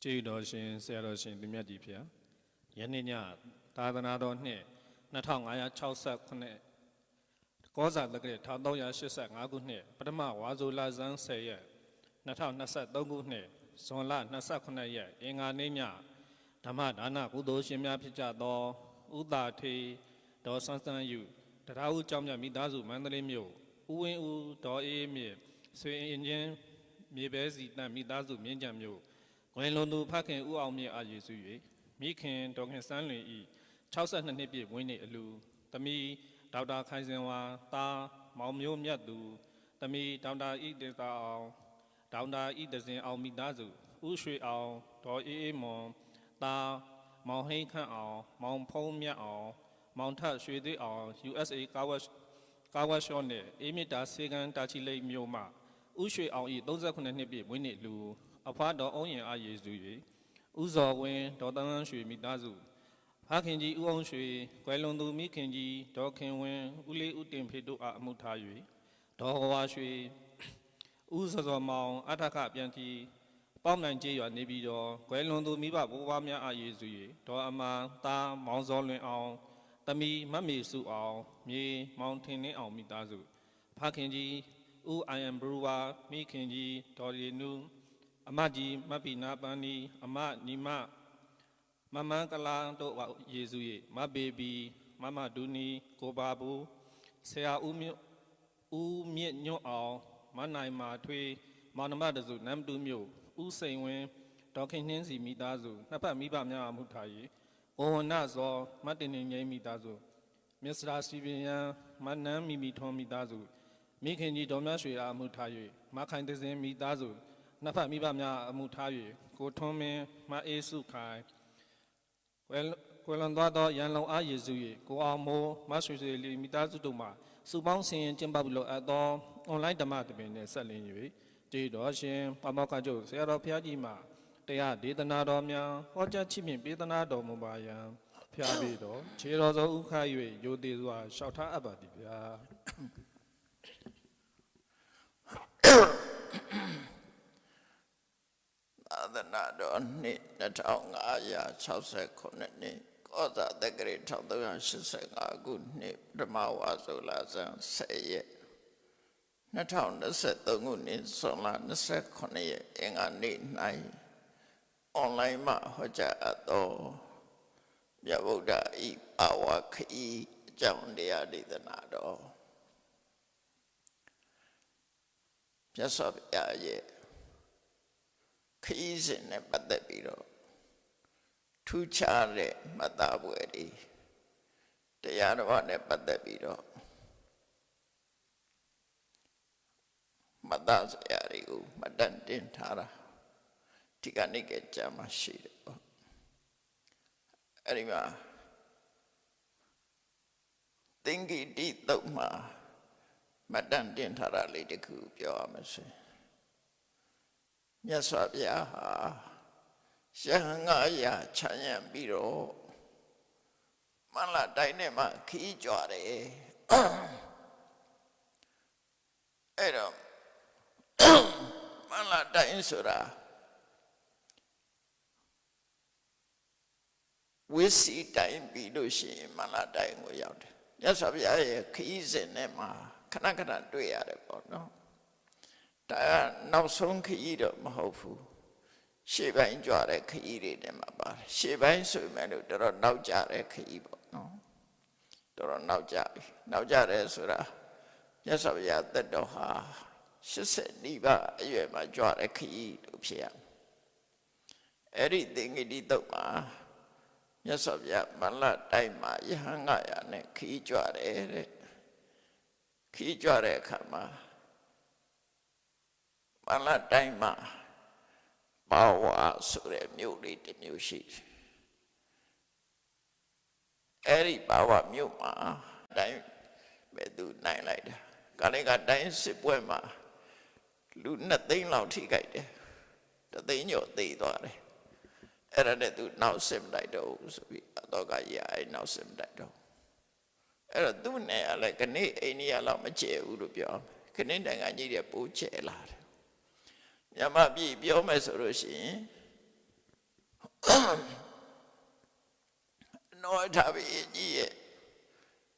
ကျေးတော်ရှင်ဆရာတော်ရှင်သူမြတ်ကြီးဖျားယနေ့ညသာသနာတော်နှစ်2568ကောဇာတက္ကရာ1385ခုနှစ်ပထမဝါဆိုလဆန်း10ရက်2023ခုနှစ်ဇွန်လ29ရက်အင်္ဂါနေ့ညဓမ္မဒါနကုသိုလ်ရှင်များဖြစ်ကြသောဥတာထေဒေါ်ဆန်းဆန်းယူတရားဦးကျောင်းမြတ်မိသားစုမန္တလေးမြို့ဦးဝင်းဦးဒေါ်အေးမြင့်ဆွေအင်ချင်းမြေပဲစီတန်မိသားစုမြင်းကြံမြို့ဝင်လွန်သူဖခင်ဦးအောင်မြင့်အားရည်စု၍မိခင်ဒေါခင်စန်းလွင်ဤ62နှစ်ပြည့်ဝင်းနေအလူသမီးဒေါက်တာခိုင်စင်ဝါသားမောင်မျိုးမြတ်သူသမီးဒေါက်တာဤတေတာအောင်ဒေါက်တာဤတစင်အောင်မိသားစုဦးရွှေအောင်ဒေါ်အေးအေးမွန်သားမောင်ဟိန်းခန့်အောင်မောင်ဖုံးမြတ်အောင်မောင်ထရွှေသေးအောင် USA ကာဝတ်ရှော့နဲ့အေးမြတာစေကန်တာချီလိတ်မြို့မှဦးရွှေအောင်ဤ39နှစ်ပြည့်ဝင်းနေလူအဖွားတော်အုံးရင်အားရည်စု၍ဦးဇော်ဝင်းဒေါ်တန်းရွှေမိသားစုဖခင်ကြီးဦးအောင်ရွှေကွယ်လွန်သူမိခင်ကြီးဒေါ်ခင်ဝင်းဦးလေးဦးတင်ဖေတို့အားအမှုထား၍ဒေါ်ဟဝါရွှေဦးစောစောမောင်အထခပြန်တီပေါင်းနိုင်ကျေးရွာနေပြီးတော့ကွယ်လွန်သူမိဘဘိုးဘွားများအားရည်စု၍ဒေါ်အမန်သားမောင်စောလွင်အောင်သမီးမမေစုအောင်မြေမောင်ထင်းနှင်းအောင်မိသားစုဖခင်ကြီးဦးအိုင်အမ်ဘရူဝါမိခင်ကြီးဒေါ်ရီနူအမကြီးမပီနာပန်းနီအမညီမမမန်ကလာတို့ယေစု၏မဘေဘီမမဒူနီကိုဘာဘူးဆရာဦးမြင့်ညွတ်အောင်မနိုင်မာထွေးမောင်နှမတစုနမ်တူမြို့ဦးစိန်ဝင်းဒေါခင်နှင်းစီမိသားစုနှစ်ဖက်မိဘများအမှုထား၍ဝဝနဇောမတင်နေငိမ့်မိသားစုမစ္စတာစီပင်ယံမနန်းမီမီထွန်မိသားစုမိခင်ကြီးဒေါ်မြရွှေအားအမှုထား၍မခိုင်တစင်းမိသားစုနှစ်ဖက်မိဘများအမှုထား၍ကိုထွန်းမင်းမအေးစုခိုင်ကွယ်လွန်သွားသောရန်လုံအားရည်စု၍ကိုအောင်မိုးမဆွေဆွေလီမိသားစုတို့မှစုပေါင်းဆင်ရင်ကျင်းပပြုလုပ်အပ်သောအွန်လိုင်းဓမ္မသဘင်နှင့်ဆက်လင်း၍ကျေးတော်ရှင်ပမောက္ခချုပ်ဆရာတော်ဘုရားကြီးမှတရားဒေသနာတော်များဟောကြားချီးမြှင့်ပေးသနာတော်မူပါယံဖျားပြီးတော့ခြေတော်ဆုံးဥခ၍ရိုသေစွာလျှောက်ထားအပ်ပါသည်ဗျာသာသနာတော်နှစ်2569နှစ်ကောဇာတက္ကရာ1385ခုနှစ်ပထမဝါဆိုလဆန်း10ရက်2023ခုနှစ်ဇွန်လ29ရက်အင်္ဂါနေ့၌အွန်လိုင်းမှာဟောကြားအပ်သောမြတ်ဗုဒ္ဓဤပါဝါခီးအကြောင်းတရားဒေသနာတော်မြတ်စွာဘုရားရဲ့ခရီးစဉ်နဲ့ပတ်သက်ပြီးတော့ထူးခြားတဲ့မှတ်သားပွဲတွေတရားတော်နဲ့ပတ်သက်ပြီးတော့မှတ်သားစရာတွေကိုမှတ်တမ်းတင်ထားတာဒီကနေ့ကကြာမှရှိတယ်ပေါ့အဲ့ဒီမှာသင်္ကိတိတုတ်မှာမှတ်တမ်းတင်ထားတာလေးတခုပြောရမယ်ဆိုမြတ်စွာဘုရားဟာရဟန်း900ချမ်းရံပြီးတော့မန္တတိုင်းထဲမှာခီးကြွတယ်အဲ့တော့မန္တတိုင်းဆိုတာဝိစီတိုင်းပြီးလို့ရှိရင်မန္တတိုင်းကိုရောက်တယ်မြတ်စွာဘုရားရဲ့ခီးစဉ်ထဲမှာခဏခဏတွေ့ရတယ်ပေါ့နော်ဒါကနောက်ဆုံးခရီးတော့မဟုတ်ဘူးရှေ့ပိုင်းကြွတဲ့ခရီးတွေထဲမှာပါတယ်ရှေ့ပိုင်းဆိုမှလို့တော်တော်နောက်ကျတဲ့ခရီးပေါ့နော်တော်တော်နောက်ကျပြီနောက်ကျတယ်ဆိုတာမြတ်စွာဘုရားသက်တော်ဟာ80နီးပါးအရွယ်မှာကြွတဲ့ခရီးလို့ဖြစ်ရအဲ့ဒီသင်္ကိတိတုတ်မှာမြတ်စွာဘုရားမလတိုင်းမှာယဟန်900နဲ့ခရီးကြွတယ်တဲ့ခရီးကြွတဲ့အခါမှာမန္တတိုင်းမှာဘာဝဆိုတဲ့မြို့လေးတစ်မြို့ရှိတယ်အဲ့ဒီဘာဝမြို့မှာတိုင်းပဲသူနိုင်လိုက်တာကလေးကတိုင်းစစ်ပွဲမှာလူ2သိန်းလောက်ထိခိုက်တယ်1သိန်းကျော်သေသွားတယ်အဲ့ဒါနဲ့သူနောက်စစ်မတိုက်တော့ဘူးဆိုပြီးအတော့ကရအဲ့နောက်စစ်မတိုက်တော့အဲ့တော့သူနဲ့ကလည်းခဏအိန္ဒိယလောက်မကျဲဘူးလို့ပြောခဏနိုင်ငံကြီးတွေပိုးကျဲလာတယ်မြမပြည်ပြောမယ်ဆိုလို့ရှိရင် နောထားပြီးကြီးရဲ့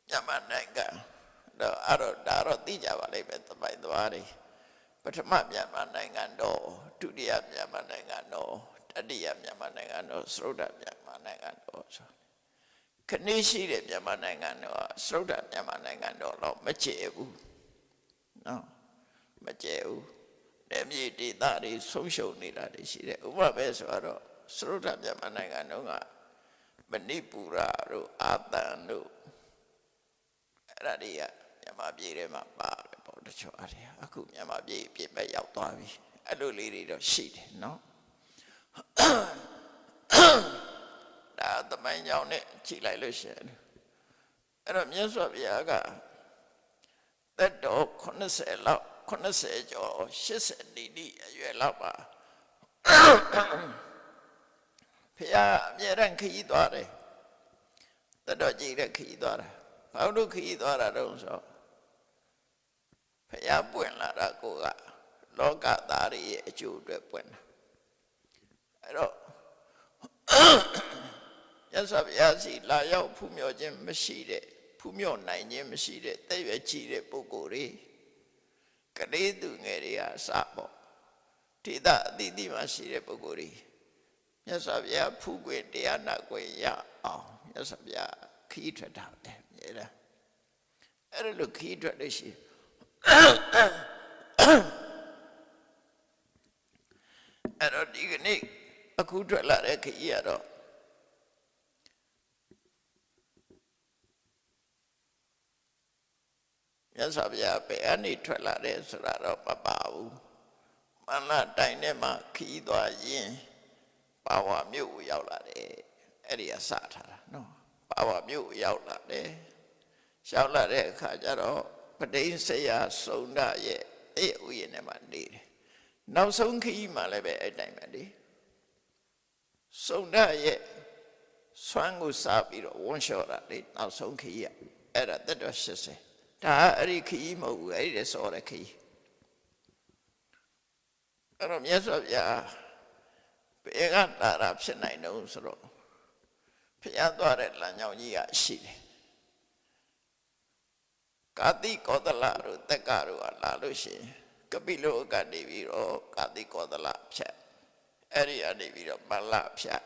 မြန်မာနိုင်ငံတော့အဲ့တော့ဒါတော့သိကြပါလိမ့်မယ်သမိုင်းသွားတွေပထမမြန်မာနိုင်ငံတော့ဒုတိယမြန်မာနိုင်ငံတော့တတိယမြန်မာနိုင်ငံတော့စရုဒ္ဓမြန်မာနိုင်ငံတော့ဆိုခဏရှိတဲ့မြန်မာနိုင်ငံတော့စရုဒ္ဓမြန်မာနိုင်ငံတော့မကျဲဘူးနော်မကျဲဘူးတဲ့မြေဒေသတွေဆုံးရှုံးနေတာတွေရှိတယ်ဥပမာပဲဆိုတော့စရုဒ္ဓမြန်မာနိုင်ငံတော့ကမဏိပူရတို့အာသံတို့အဲ့ဒါတွေကမြန်မာပြည်ထဲမှာပါတယ်ပေါ့တချို့အဲ့ဒီအခုမြန်မာပြည်ပြင်မဲ့ရောက်သွားပြီအဲ့လိုလေးတွေတော့ရှိတယ်နော်ဒါသမိုင်းကြောင်းနဲ့ကြည့်လိုက်လို့ရှိရင်အဲ့တော့မြတ်စွာဘုရားကသက်တော်80လောက်80ကျော်80နီးအရွယ်လောက်ပါဘုရားအမြဲတမ်းခရီးသွားတယ်သက်တော်ကြီးတဲ့ခရီးသွားတာဘာလို့ခရီးသွားတာတော့ဆိုဘုရားပွင့်လာတာကိုကလောကသားတွေရဲ့အကျိုးအတွက်ပွင့်တာအဲ့တော့မြတ်စွာဘုရားစီလာရောက်ဖူးမြော်ခြင်းမရှိတဲ့ဖူးမြော်နိုင်ခြင်းမရှိတဲ့တဲ့ရွယ်ကြီးတဲ့ပုဂ္ဂိုလ်တွေကလေးသူငယ်တွေကစပေါ့ဒေသအသီးသီးမှာရှိတဲ့ပုဂ္ဂိုလ်တွေမြတ်စွာဘုရားဖူးခွင့်တရားနာခွင့်ရအောင်မြတ်စွာဘုရားခီးထွက်တာပဲမြဲတယ်အဲ့ဒါလို့ခီးထွက်လို့ရှိအဲ့တော့ဒီကနေ့အခုထွက်လာတဲ့ခီးရတော့မြတ်စွာဘုရားဘယ်အနေထွက်လာတယ်ဆိုတာတော့မပါဘူးမန္တတိုင်ထဲမှာခီးသွားရင်ပါဝါမြို့ကိုရောက်လာတယ်အဲ့ဒီကစထားတာနော်ပါဝါမြို့ကိုရောက်လာတယ်ရောက်လာတဲ့အခါကျတော့ပဋိစ္စယစုံဒရဲ့အဲ့ဥယျာဉ်ထဲမှာနေတယ်နောက်ဆုံးခီးမှလည်းပဲအဲ့တိုင်းပဲလေစုံဒရဲ့ဆွမ်းကိုစားပြီးတော့ဝန်းလျှော်တာလေနောက်ဆုံးခီးရအဲ့ဒါတက်တော့80ဒါအဲ့ဒီခီးမဟုတ်ဘူးအဲ့ဒီစောတဲ့ခီးအဲ့တော့မြတ်စွာဘုရားဘယ်ကလာတာဖြစ်နိုင်တော့ဆိုတော့ဘုရားသွားတဲ့လမ်းကြောင်းကြီးကရှိတယ်ကာတိကောသလတို့တက္ကတို့ကလာလို့ရှိရင်ကပိလောကနေပြီးတော့ကာတိကောသလဖြတ်အဲ့ဒီကနေပြီးတော့မလဖြတ်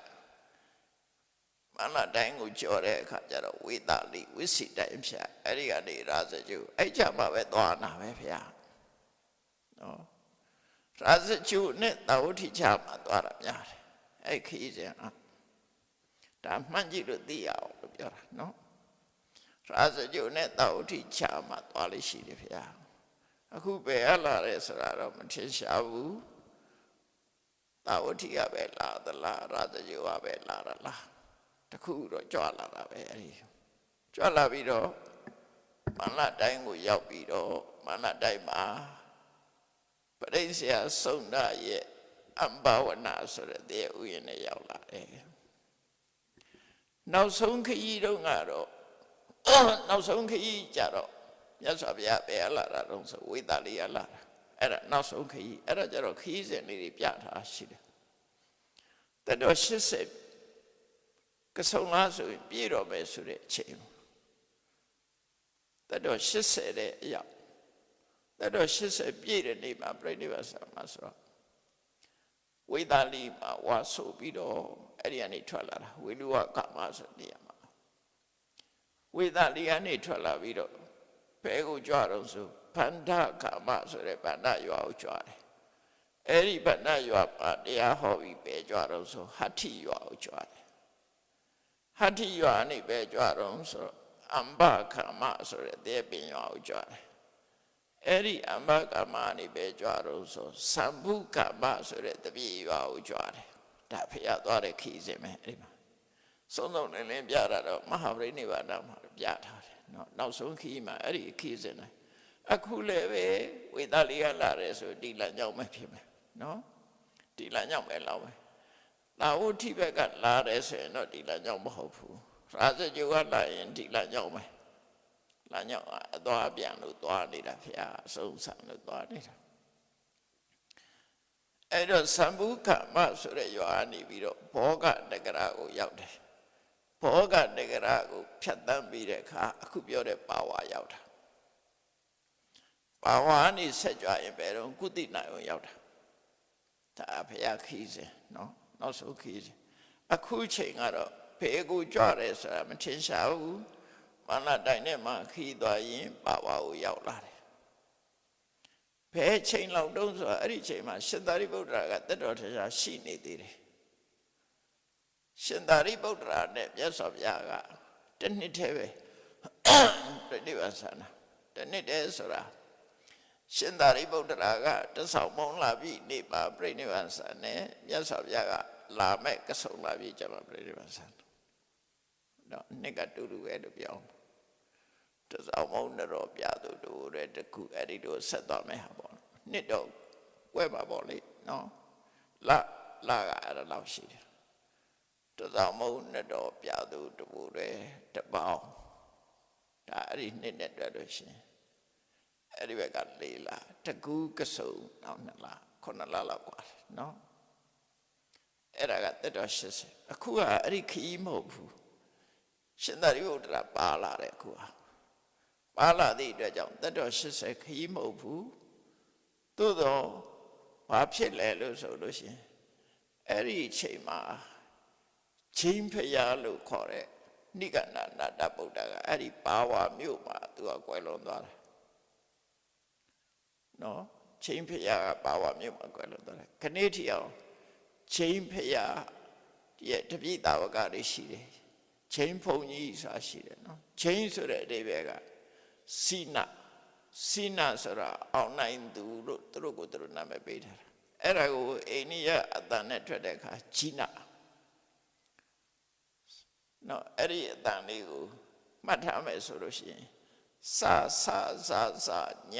မလတိုင်းကိုကြော်တဲ့အခါကျတော့ဝေသလိဝိစီတိုင်းဖြတ်အဲ့ဒီကနေရာဇကျုအဲ့ကြမှာပဲသွားနာပဲဘုရားနော်ရာဇကျုနဲ့တာဝတိချမှာသွားတာများတယ်အဲ့ခီးစဉ်ဒါမှန်ကြည့်လို့သိရအောင်လို့ပြောတာနော်ရာဇကျုနဲ့တာဝတိချမှာသွားလို့ရှိတယ်ဘုရားအခုပဲလာတယ်ဆိုတာတော့မထင်ရှားဘူးတာဝတိကပဲလာသလားရာဇကျုကပဲလာတာလားတခုတော့ကြွလာတာပဲအဲ့ဒီကြွလာပြီးတော့မန္တတိုင်းကိုရောက်ပြီးတော့မန္တတိုင်းမှာပဋိစ္စယစုံဒရဲ့အမ္ဘဝနာဆိုတဲ့တရားဥယျာဉ်နဲ့ရောက်လာတယ်နောက်ဆုံးခရီးတော့ကတော့နောက်ဆုံးခရီးကြတော့မြတ်စွာဘုရားပဲလာတာတော့ဆိုဝေသလိကလာတာအဲ့ဒါနောက်ဆုံးခရီးအဲ့ဒါကြတော့ခရီးစဉ်လေးတွေပြထားရှိတယ်တတော်80ကဆုံလားဆိုရင်ပြည့်တော့ပဲဆိုတဲ့အချိန်တတော်80တဲ့အရောက်တတော်80ပြည့်တဲ့နေ့မှာပြိဋိဘဆာမှာဆိုတော့ဝေသလိမှာဝါဆိုပြီးတော့အဲ့ဒီကနေထွက်လာတာဝေလူဝကမဆိုနေရာမှာဝေသလိကနေထွက်လာပြီးတော့ဘဲကိုကြွတော့ဆိုဗန္ဒကမဆိုတဲ့ဗန္ဒရွာကိုကြွတယ်အဲ့ဒီဗန္ဒရွာမှာတရားဟောပြီးပဲကြွတော့ဆိုဟဋ္ဌိရွာကိုကြွတယ်ဟဋ္ဌိရွာနေပဲကြွတော့ဆိုအမ္ဘကမဆိုတဲ့တေပင်ရွာကိုကြွတယ်အဲ့ဒီအမ္ဘကမနေပဲကြွတော့ဆိုသံဗုကမဆိုတဲ့တပိရွာကိုကြွတယ်ဒါဖျားသွားတဲ့ခီးစဉ်ပဲအဲ့ဒီမှာစုံစုံလင်းလင်းပြတာတော့မဟာပရိနိဗ္ဗာန်မှာပြထားတယ်နော်နောက်ဆုံးခီးမှာအဲ့ဒီခီးစဉ်တိုင်းအခုလည်းပဲဝေသလိကလာတယ်ဆိုဒီလမ်းကြောင်းပဲဖြစ်မယ်နော်ဒီလမ်းကြောင်းပဲလောက်ပဲသာဝတိဘက်ကလာတယ်ဆိုရင်တော့ဒီလမ်းကြောင်းမဟုတ်ဘူးရာဇကျုကလာရင်ဒီလမ်းကြောင်းပဲလမ်းကြောင်းအသွားပြန်လို့သွားနေတာဖျားအဆုံးဆံလို့သွားနေတာ အဲ့တော့သံဃုခမဆိုတဲ့ရွာကနေပြီးတော့ဘောဂနဂရကိုရောက်တယ်ဘောဂနဂရကိုဖြတ်တန်းပြီးတဲ့အခါအခုပြောတဲ့ပါဝါရောက်တာပါဝါနေဆက်ကြွရင်ဘယ်တော့ကုသိနိုင်အောင်ရောက်တာဒါဘုရားခီးစဉ်နော်နောက်ဆုံးခီးစဉ်အခုချိန်ကတော့ဘေးကိုကြွတယ်ဆိုတာမထင်ရှားဘူးမန္တတိုင်နဲ့မှခီးသွားရင်ပါဝါကိုရောက်လာတယ်ဘယ်ချိန်လောက်တုံးဆိုတာအဲ့ဒီချိန်မှာရှင်သာရိပုတ္တရာကတက်တော်တရားရှိနေသေးတယ်ရှင်သာရိပုတ္တရာနဲ့မြတ်စွာဘုရားကတစ်နှစ်တည်းပဲပြိဋိဘဆန္ဒတစ်နှစ်တည်းဆိုတာရှင်သာရိပုတ္တရာကတဆောက်မုံလာပြီးနေပါပြိဋိဘဆန္ဒနဲ့မြတ်စွာဘုရားကလာမဲ့ကဆုံလာပြီးကျမပြိဋိဘဆန္ဒတော့နှစ်ကတူတူပဲလို့ပြောတစောင်းမုံတော်ပြသူတို့တဲ့တခုအဲ့ဒီတို့ဆက်သွားမယ်ဟာပေါ့နှစ်တော့ဝဲပါပေါ့လေနော်လာကအဲ့ဒါလောက်ရှိတယ်တစောင်းမုံတော်ပြသူတို့တဲ့တပေါင်းဒါအဲ့ဒီနှစ်နဲ့တွေ့လို့ရှင်အဲ့ဒီဘက်က၄လတကူကစုံနောက်2လ9လလောက်กว่าနော်အဲ့ဒါကတက်တော်80အခုကအဲ့ဒီခီးမဟုတ်ဘူးရှင်သာရိပုတ္တရာပါလာတဲ့အခုဟာပါလာသည့်အတွက်ကြောင့်တက်တော်80ခရီးမဟုတ်ဘူးသို့တော့ဘာဖြစ်လဲလို့ဆိုလို့ရှိရင်အဲ့ဒီအချိန်မှာချင်းဖျားလို့ခေါ်တဲ့နိဂန္ဓနာတဗုဒ္ဓကအဲ့ဒီပါဝါမြို့မှာသူကကွယ်လွန်သွားတယ်နော်ချင်းဖျားကပါဝါမြို့မှာကွယ်လွန်သွားတယ်ခဏထီအောင်ချင်းဖျားရဲ့တပိတာဝကတွေရှိတယ်ချင်းဖုန်ကြီးဆိုတာရှိတယ်နော်ချင်းဆိုတဲ့အဓိပ္ပာယ်ကစိနဆိုတာအောင်နိုင်သူလို့သူတို့ကိုသူတို့နာမည်ပေးထားတာအဲ့ဒါကိုအိန္ဒိယအတန်နဲ့ထွက်တဲ့အခါဂျိနနော်အဲ့ဒီအတန်လေးကိုမှတ်ထားမယ်ဆိုလို့ရှိရင်စည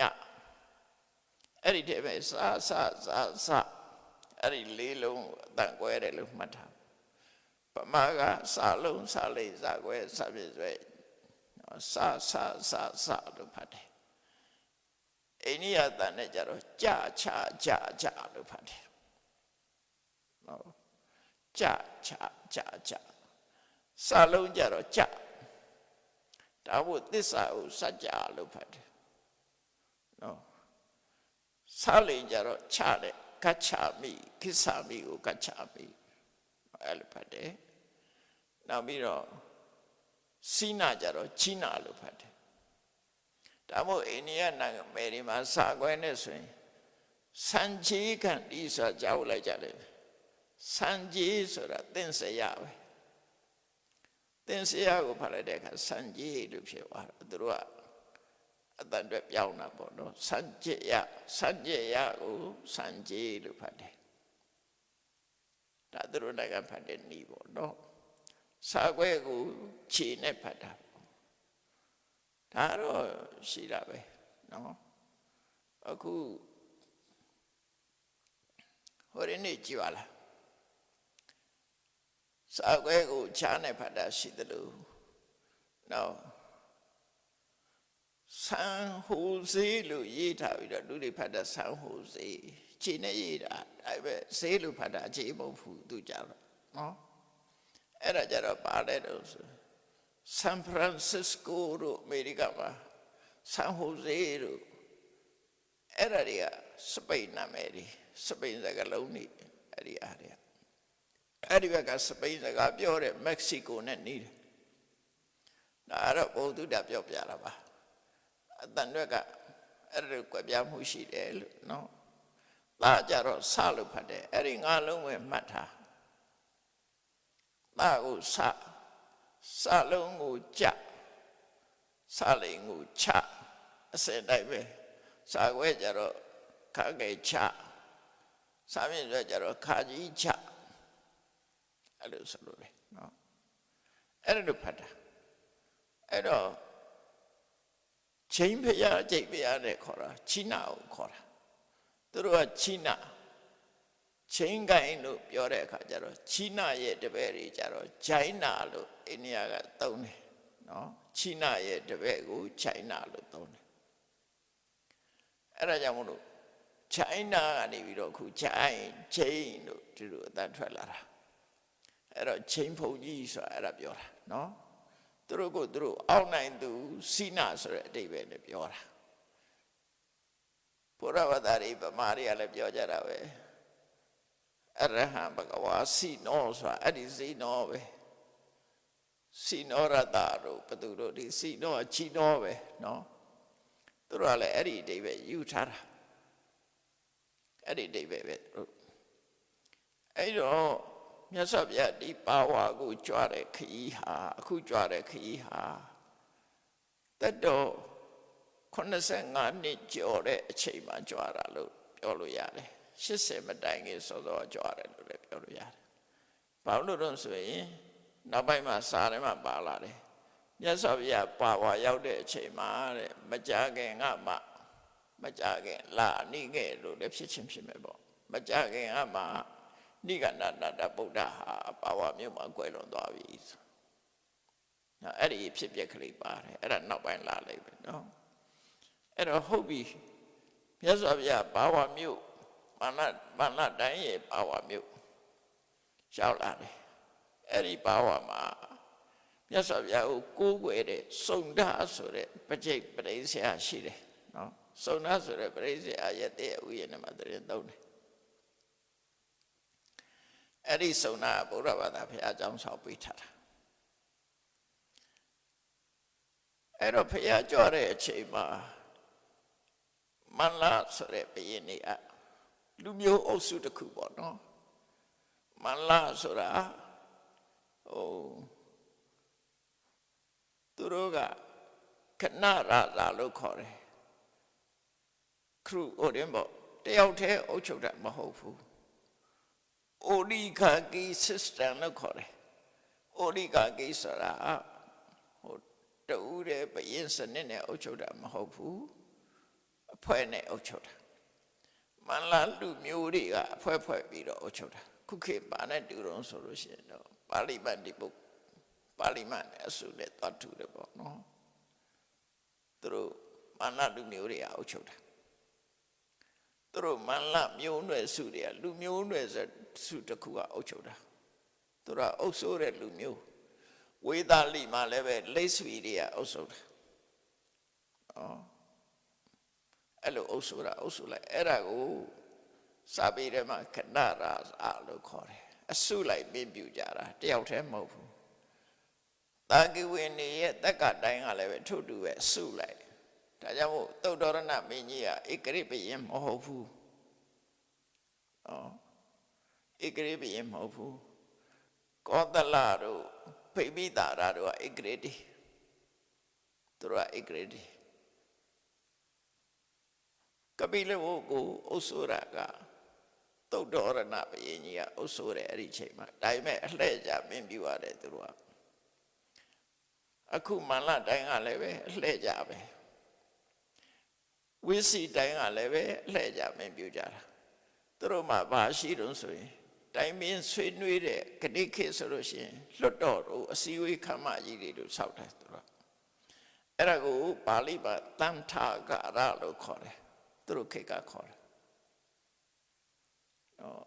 အဲ့ဒီတည်းပဲစအဲ့ဒီလေးလုံးအတန်ကွဲတယ်လို့မှတ်ထားပမာကစာလုံးစာလေးစာကွဲစာပြည့်စွဲစလို့ဖတ်တယ်အိန္ဒိယတန်နဲ့ကြတော့ကြလို့ဖတ်တယ်နော်ကြစာလုံးကြတော့ကြဒါဘုသစ္စာကိုစัจ जा လို့ဖတ်တယ်နော်စာလိန်ကြတော့ချတဲ့ကချာမိကိစ္ဆာမိကိုကချာမိအဲ့လိုဖတ်တယ်နောက်ပြီးတော့စိနာကြတော့ချိနာလို့ဖတ်တယ်ဒါမို့အိန္ဒိယနိုင်ငံမယ်ဒီမှာစာကွဲနဲ့ဆိုရင်စံကြီးခံဒီဆိုတာကြောက်လိုက်ကြတယ်စံကြီးဆိုတာသင်္ဆေယပဲသင်္ဆေယကိုဖတ်လိုက်တဲ့အခါစံကြီးလို့ဖြစ်သွားတယ်သူတို့ကအတန်အတွက်ပြောင်းတာပေါ့နော်စံကြီးယကိုစံကြီးလို့ဖတ်တယ်ဒါသူတို့နိုင်ငံဖတ်တဲ့နည်းပေါ့နော်စာကွဲကိုခြေနဲ့ဖတ်တာဒါတော့ရှိတာပဲနော်အခုဟိုရင်းနေကြည့်ပါလားစာကွဲကိုခြားနဲ့ဖတ်တာရှိတယ်လို့နော်ဆန်ဟိုစေးလို့ရေးထားပြီးတော့လူတွေဖတ်တာဆန်ဟိုစေးခြေနဲ့ရေးတာအဲ့ပဲစေးလို့ဖတ်တာအခြေမဟုတ်ဘူးသူကြတော့နော်အဲ့ဒါကြတော့ပါတယ်တော့ဆန်ဖရန်စစ္စကိုတို့အမေရိကမှာဆန်ဟိုစေးတို့အဲ့ဒါတွေကစပိန်နာမည်တွေစပိန်စကားလုံးတွေအဲ့ဒီအားတွေအဲ့ဒီဘက်ကစပိန်စကားပြောတဲ့မက္ကဆီကိုနဲ့နေတယ်ဒါတော့ဘုသူတပြောပြတာပါအတန်တွေကအဲ့ဒါကွက်ပြမှုရှိတယ်လို့နော်ဒါကြတော့စလို့ဖတ်တယ်အဲ့ဒီငါလုံးပဲမှတ်ထားဒါကိုစလုံးကိုကြစလိန်ကိုချအစတိုင်းပဲစာခွဲကြတော့ခါငယ်ချစာမြင့်ကြတော့ခါကြီးချအဲ့လိုဆိုလို့လေနော်အဲ့လိုဖတ်တာအဲ့တော့ချိန်ဖျားကြိတ်ဖျားနဲ့ခေါ်တာချိနာကိုခေါ်တာသူတို့ကချိနာချိန်ကိုင်းလို့ပြောတဲ့အခါကျတော့ချိနာရဲ့တပည့်တွေကျတော့ဂျိုင်းနာလို့အိန္ဒိယကသုံးတယ်နော်ချိနာရဲ့တပည့်ကိုဂျိုင်းနာလို့သုံးတယ်အဲ့ဒါကြောင့်မို့လို့ China ကနေပြီးတော့ခု chain တို့ဒီလိုအတန်ထွက်လာတာအဲ့တော့ chain ဖုန်ကြီးဆိုတာအဲ့ဒါပြောတာနော်သူတို့ကိုသူတို့အောက်နိုင်သူစိနာဆိုတဲ့အဓိပ္ပာယ်နဲ့ပြောတာဘုရားဘာသာတွေဗမာတွေကလည်းပြောကြတာပဲအရဟံဘဂဝါစိနောဆိုတာအဲ့ဒီစိနောပဲစိနောရတတို့ဘသူတို့ဒီစိနောအချီနောပဲနော်သူတို့ကလည်းအဲ့ဒီအဓိပ္ပာယ်ယူထားတာအဲ့ဒီအဓိပ္ပာယ်ပဲတို့အဲ့တော့မြတ်စွာဘုရားဒီပါဝါကိုကြွတဲ့ခရီးဟာအခုကြွတဲ့ခရီးဟာတတ်တော့85နှစ်ကျော်တဲ့အချိန်မှာကြွတာလို့ပြောလို့ရတယ်80မတိုင်ခင်စောစောကြွတယ်လို့လည်းပြောလို့ရတယ်ဘာလို့လဲဆိုရင်နောက်ပိုင်းမှာစာထဲမှာပါလာတယ်မြတ်စွာဘုရားပါဝါရောက်တဲ့အချိန်မှာတဲ့မကြခင်ကမှမကြခင်လာနိခဲ့လို့လည်းဖြစ်ချင်းဖြစ်မယ်ပေါ့မကြခင်ကမှနိဂန္ဓနာတဗုဒ္ဓဟာပါဝါမြို့မှာကွယ်လွန်သွားပြီဆိုအဲ့ဒီဖြစ်ပျက်ကလေးပါတယ်အဲ့ဒါနောက်ပိုင်းလာလိုက်ပဲနော်အဲ့တော့ဟုတ်ပြီမြတ်စွာဘုရားပါဝါမြို့မာနတိုင်းရဲ့ပါဝါမြို့ရောက်လာတယ်အဲ့ဒီပါဝါမှာမြတ်စွာဘုရားကိုကိုးကွယ်တဲ့စုံဒဆိုတဲ့ပဋိပရိစ္ဆေယရှိတယ်နော်စုံဒဆိုတဲ့ပရိစ္ဆေယရဲ့တဲ့ဥယျာဉ်မှာတရင်သုံးတယ်အဲ့ဒီစုံဒဘုရားဘာသာဘုရားအကြောင်းဆောင်ပေးထားတာအဲ့တော့ဘုရားကြွတဲ့အချိန်မှာမန္လာဆိုတဲ့ဘုရင်နေလူမျိုးအုပ်စုတစ်ခုပေါ့နော်မန္လာဆိုတာသူတို့ကခဏရာလို့ခေါ်တယ်ခရုဟိုတယ်ပေါ့တယောက်တည်းအုပ်ချုပ်တာမဟုတ်ဘူးအိုလီဂါကီ system လို့ခေါ်တယ်အိုလီဂါကီဆိုတာဟိုတူတဲ့ဘယင်းစနစ်နဲ့အုပ်ချုပ်တာမဟုတ်ဘူးအဖွဲ့နဲ့အုပ်ချုပ်တာမန္လာလူမျိုးတွေကအဖွဲ့ပြီးတော့အုပ်ချုပ်တာခုခေတ်ပါနဲ့တူတော့ဆိုလို့ရှိရင်တော့ပါဠိမတ်ဒီပုတ်ပါဠိမတ်နဲ့အစုနဲ့တွားထူတယ်ပေါ့နော်သူတို့မန္လာလူမျိုးတွေအုပ်ချုပ်တာသူတို့မန္လာမျိုးနွယ်စုတွေကလူမျိုးနွယ်စုတစ်ခုကအုပ်ချုပ်တာသူတို့အုပ်စိုးတဲ့လူမျိုးဝေသာလိမှာလည်းပဲလိဆွီတွေကအုပ်စိုးတာအဲ့လိုအုပ်စိုးလိုက်အဲ့ဒါကိုစာပေထဲမှာခဏရာလို့ခေါ်တယ်အစုလိုက်ပြပြကြတာတယောက်တည်းမဟုတ်ဘူးတာဂိဝေနေရဲ့တက္ကတိုင်းကလည်းပဲထို့တူပဲအစုလိုက်ဒါကြောင့်မို့သုတ္တရဏမင်းကြီးကဧကရိပယင်မဟုတ်ဘူးဧကရိပယင်မဟုတ်ဘူးကောသလတို့ဖိပိတာရတို့ကဧကရိတိသူတို့ကဧကရိတိကပိလဝုကိုအုပ်စိုးရကသုတ္တရဏဘုရင်ကြီးကအုပ်စိုးတယ်အဲ့ဒီချိန်မှာဒါပေမဲ့အလှည့်ကြမင်းပြရတယ်သူတို့ကအခုမန္လတိုင်းကလည်းပဲအလှည့်ကြပဲဝိစီတိုင်းကလည်းပဲအလှည့်ကြမင်းပြကြတာသူတို့မှာဘာရှိတုံးဆိုရင်တိုင်းမင်းဆွေးနွေးတဲ့ဂတိခေတ်ဆိုလို့ရှိရင်လွတ်တော်တို့အစည်းအဝေးခမ်းမကြီးတွေတို့ဆောက်တယ်သူတို့အဲ့ဒါကိုပါဠိမှာတန်ထာဂရလို့ခေါ်တယ်သူတို့ခေတ်ကခေါ်တယ်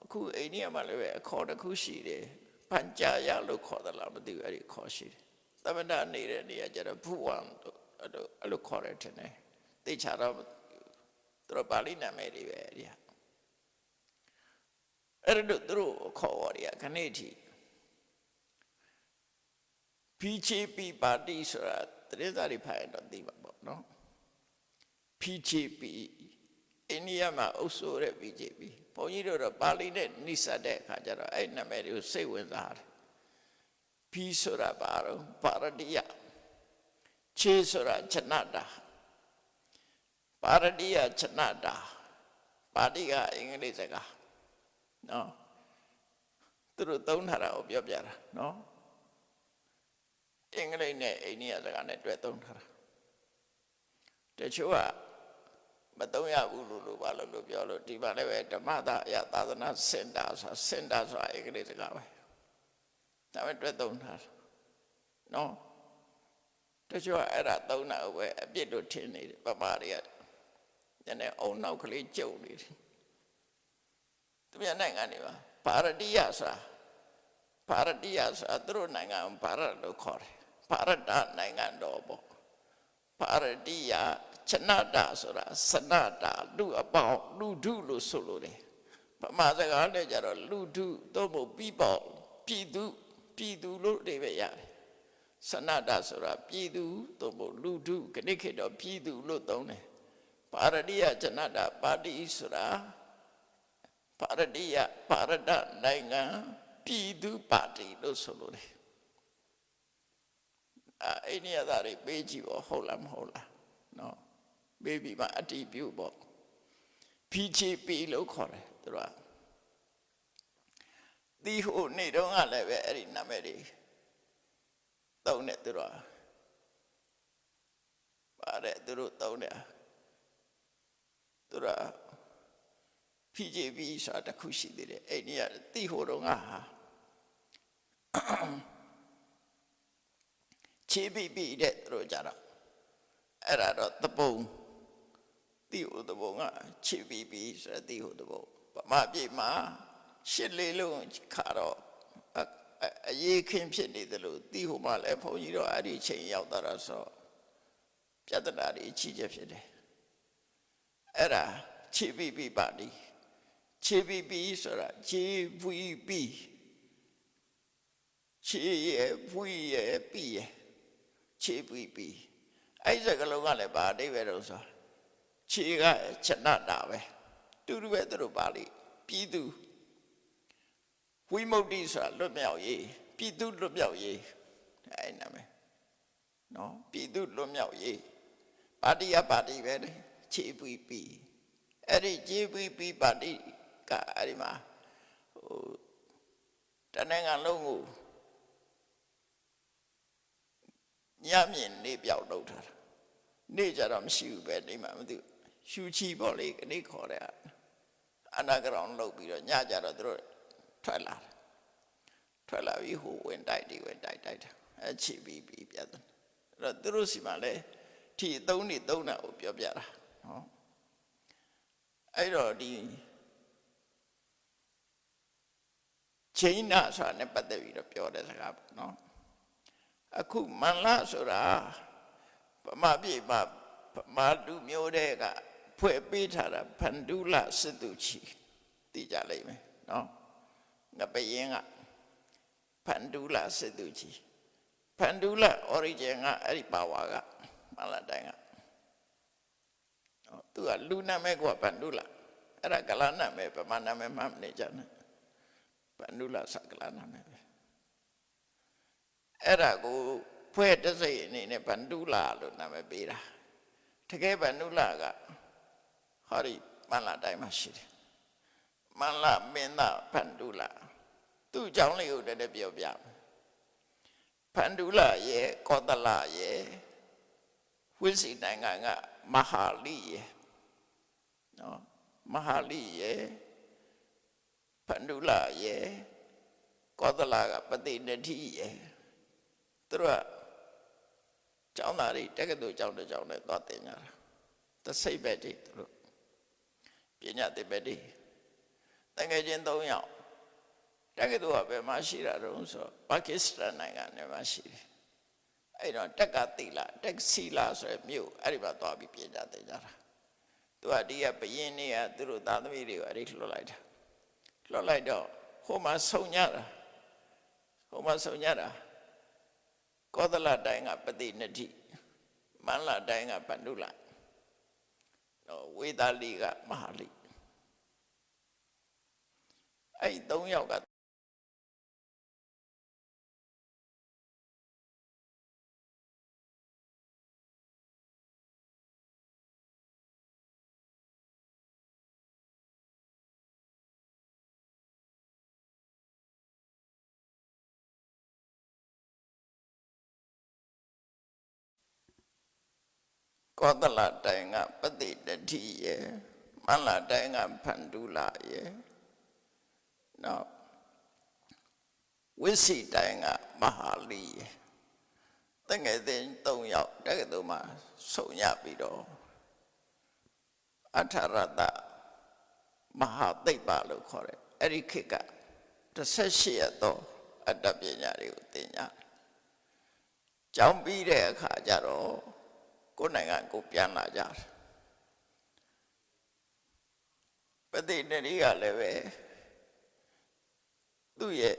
အခုအိန္ဒိယမှာလည်းပဲအခေါ်တစ်ခုရှိတယ်ပัญจယလို့ခေါ်တယ်လားမသိဘူးအဲ့ဒီခေါ်ရှိတယ်သမဏနေတဲ့နေရာကျတော့ဘုဝံတို့အဲ့လိုခေါ်တယ်ထင်တယ်သိချတော့သူတို့ပါဠိနာမည်တွေပဲအဲ့ဒီအဲ့ဒါသူတို့ခေါ်ရတယ်ခဏိထိ PJP ပါတီဆိုတာတရေသားတွေဖိုင်တော့သိပါပေါ့နော် PJP အိန္ဒိယမှာအုပ်စိုးတဲ့ BJP ဘုန်းကြီးတို့တော့ပါဠိနဲ့နှိစက်တဲ့အခါကျတော့အဲ့နာမည်တွေကိုစိတ်ဝင်စားတယ် P ဆိုတာဘာတော့ပါရတိယခြေဆိုတာချနတာပါရတိယချနတာပါဠိကအင်္ဂလိပ်စကားနော်သူတို့သုံးထားတာကိုပြောပြတာနော်အင်္ဂလိပ်နဲ့အိန္ဒိယစကားနဲ့တွဲသုံးထားတာတချို့ကမသုံးရဘူးလို့ဘာလို့ပြောလို့ဒီမှာလည်းပဲဓမ္မသာအယသာသနာစင်တာဆိုတာအင်္ဂလိပ်စကားပဲဒါပဲတွဲသုံးထားတာနော်တချို့ကအဲ့ဒါသုံးတာပဲအပြစ်တို့ထင်နေတယ်ပမာတွေကနည်းနည်းအုံနောက်ကလေးကျုံနေတယ် သူများနိုင်ငံတွေမှာဗာရတိယဆိုတာသူတို့နိုင်ငံဗာရလို့ခေါ်တယ်ဗာရတနိုင်ငံတော်ပေါ့ဗာရတိယချနတဆိုတာစနတလူအပေါင်းလူထုလို့ဆိုလို့တယ်ဗမာစကားနဲ့ကြတော့လူထုသို့မဟုတ် people ပြည်သူလို့တွေပဲရတယ်စနတဆိုတာပြည်သူသို့မဟုတ်လူထုခဏခေတ်တော့ပြည်သူလို့သုံးတယ်ဗာရတိယချနတပါတီဆိုတာဗာရတိယဗာရတနိုင်ငံပြည်သူပါတီလို့ဆိုလို့တယ်အဲ့ဒီအရာတွေပေးကြည့်ပေါ့ဟုတ်လားမဟုတ်လားနော်ပေးပြီးမှအတည်ပြုပေါ့ PJP လို့ခေါ်တယ်သူတို့ကဒီဟိုနေ့တုန်းကလည်းပဲအဲ့ဒီနာမည်တွေသုံးတယ်သူတို့ပါတယ်သူတို့သုံးတယ်သူတို့ PJP ဆိုတာတစ်ခုရှိသေးတယ်အဲ့ဒီကဒီဟိုတုန်းကချေပီပီတဲ့သူတို့ကြတော့အဲ့ဒါတော့တပုံတီဟိုတပုံကချေပီပီဆိုတဲ့တီဟိုတပုံဗမာပြည်မှာရှစ်လေးလုံးခါတော့အရေးခင်းဖြစ်နေတယ်လို့တီဟိုမှလည်းဘုန်းကြီးတို့အဲ့ဒီချိန်ရောက်တာဆိုပြဿနာတွေကြီးကျယ်ဖြစ်တယ်အဲ့ဒါချေပီပီပါတီချေပီပီဆိုတာ JVP ချေရဝီရပီရချေပီအဲ့စကလုံးကလည်းဗာအဓိပ္ပာယ်တော့ဆိုခြေကချနတာပဲတူတူပဲသူတို့ပါလိပြည်သူဝိမု ക്തി ဆိုတာလွတ်မြောက်ရေးပြည်သူလွတ်မြောက်ရေးအဲ့နာမယ်နော်ပြည်သူလွတ်မြောက်ရေးပါတီပဲခြေပီအဲ့ဒီခြေပီပါတီကအဲ့ဒီမှာဟိုတနိုင်ငံလုံးကိုညမြင်နေပြောက်လုပ်ထားတာနေကြတော့မရှိဘူးပဲနေမှမသိဘူးရှူချီပေါ့လေကနေခေါ်တဲ့အနာဂရောင်လုပ်ပြီးတော့ညကြတော့သူတို့ထွက်လာပြီးဟိုဝင်တိုက်တာအချီပြီးပြတ်တယ်အဲ့တော့သူတို့စီမှာလဲထီသုံးတာကိုပြောပြတာနော်အဲ့တော့ဒီချိန်နာဆိုတာနဲ့ပတ်သက်ပြီးတော့ပြောတဲ့စကားပေါ့နော်အခုမန္လဆိုတာဗမာပြည်မှာဗမာလူမျိုးတွေကဖွဲ့ပေးထားတာဖန်ဒူလစစ်သူချီသိကြလိမ့်မယ်နော်ငါပရင်ကဖန်ဒူလစစ်သူချီဖန်ဒူလ origin ကအဲ့ဒီပါဝါကမန္လတိုင်းကသူကလူနာမဲကဖန်ဒူလအဲ့ဒါကလာနာမဲဗမာနာမဲမှမနေကြနဲ့ဖန်ဒူလစကလာနာမဲအဲ့ဒါကိုဖွဲ့တစိတ်အနေနဲ့ဗန္ဓုလာလို့နာမည်ပေးတာတကယ်ဗန္ဓုလာကဟောဒီမန္လတိုင်းမှာရှိတယ်မန္လမင်းသားဗန္ဓုလာသူ့အကြောင်းလေးကိုတည်းပြောပြမယ်ဗန္ဓုလာရဲ့ကောသလရဲ့ဝိစီနိုင်ငံကမဟာလိရဲ့နော်မဟာလိရဲ့ဗန္ဓုလာရဲ့ကောသလကပတိနတိရဲ့သူတို့ကကျောင်းသားတွေတက္ကသိုလ်ကျောင်းတစ်ကျောင်းနဲ့သွားတင်ကြတာတစိတ်ပဲတည်းသူတို့ပညာသင်ပဲတည်းတကယ်ချင်း၃ယောက်တက္ကသိုလ်ကဘယ်မှာရှိတာတုံးဆိုပါကစ္စတန်နိုင်ငံနဲ့မှာရှိတယ်အဲ့တော့တက္ကသီလာတက်စီလာဆိုရမြို့အဲ့ဒီမှာသွားပြီးပညာသင်ကြတာသူကဒီကဘယင်းနေကသူတို့သားသမီးတွေကိုအဲ့ဒီလွှတ်လိုက်တော့ဟိုမှာဆုံကြတာကောသလတိုင်းကပတိနတိမန္လတိုင်းကဗန္ဓုလဝေသာလီကမဟာလိအဲ့၃ယောက်ကကောသလတိုင်းကပတိတတိရဲ့မန္လတိုင်းကဗန္ဓုလရဲ့နောက်ဝိစီတိုင်းကမဟာလိရဲ့တငယ်ချင်း၃ယောက်တက္ကသိုလ်မှာဆုံရပြီးတော့အထာရတ မဟာသိပ္ပံလို့ခေါ်တယ်အဲ့ဒီခေတ်က18ရက်တော့အတ္တပညာတွေကိုသင်ညာကျောင်းပြီးတဲ့အခါကျတော့ကိုယ်နိုင်ငံကိုပြန်လာကြတယ်ပฏิနေရီကလည်းပဲသူ့ရဲ့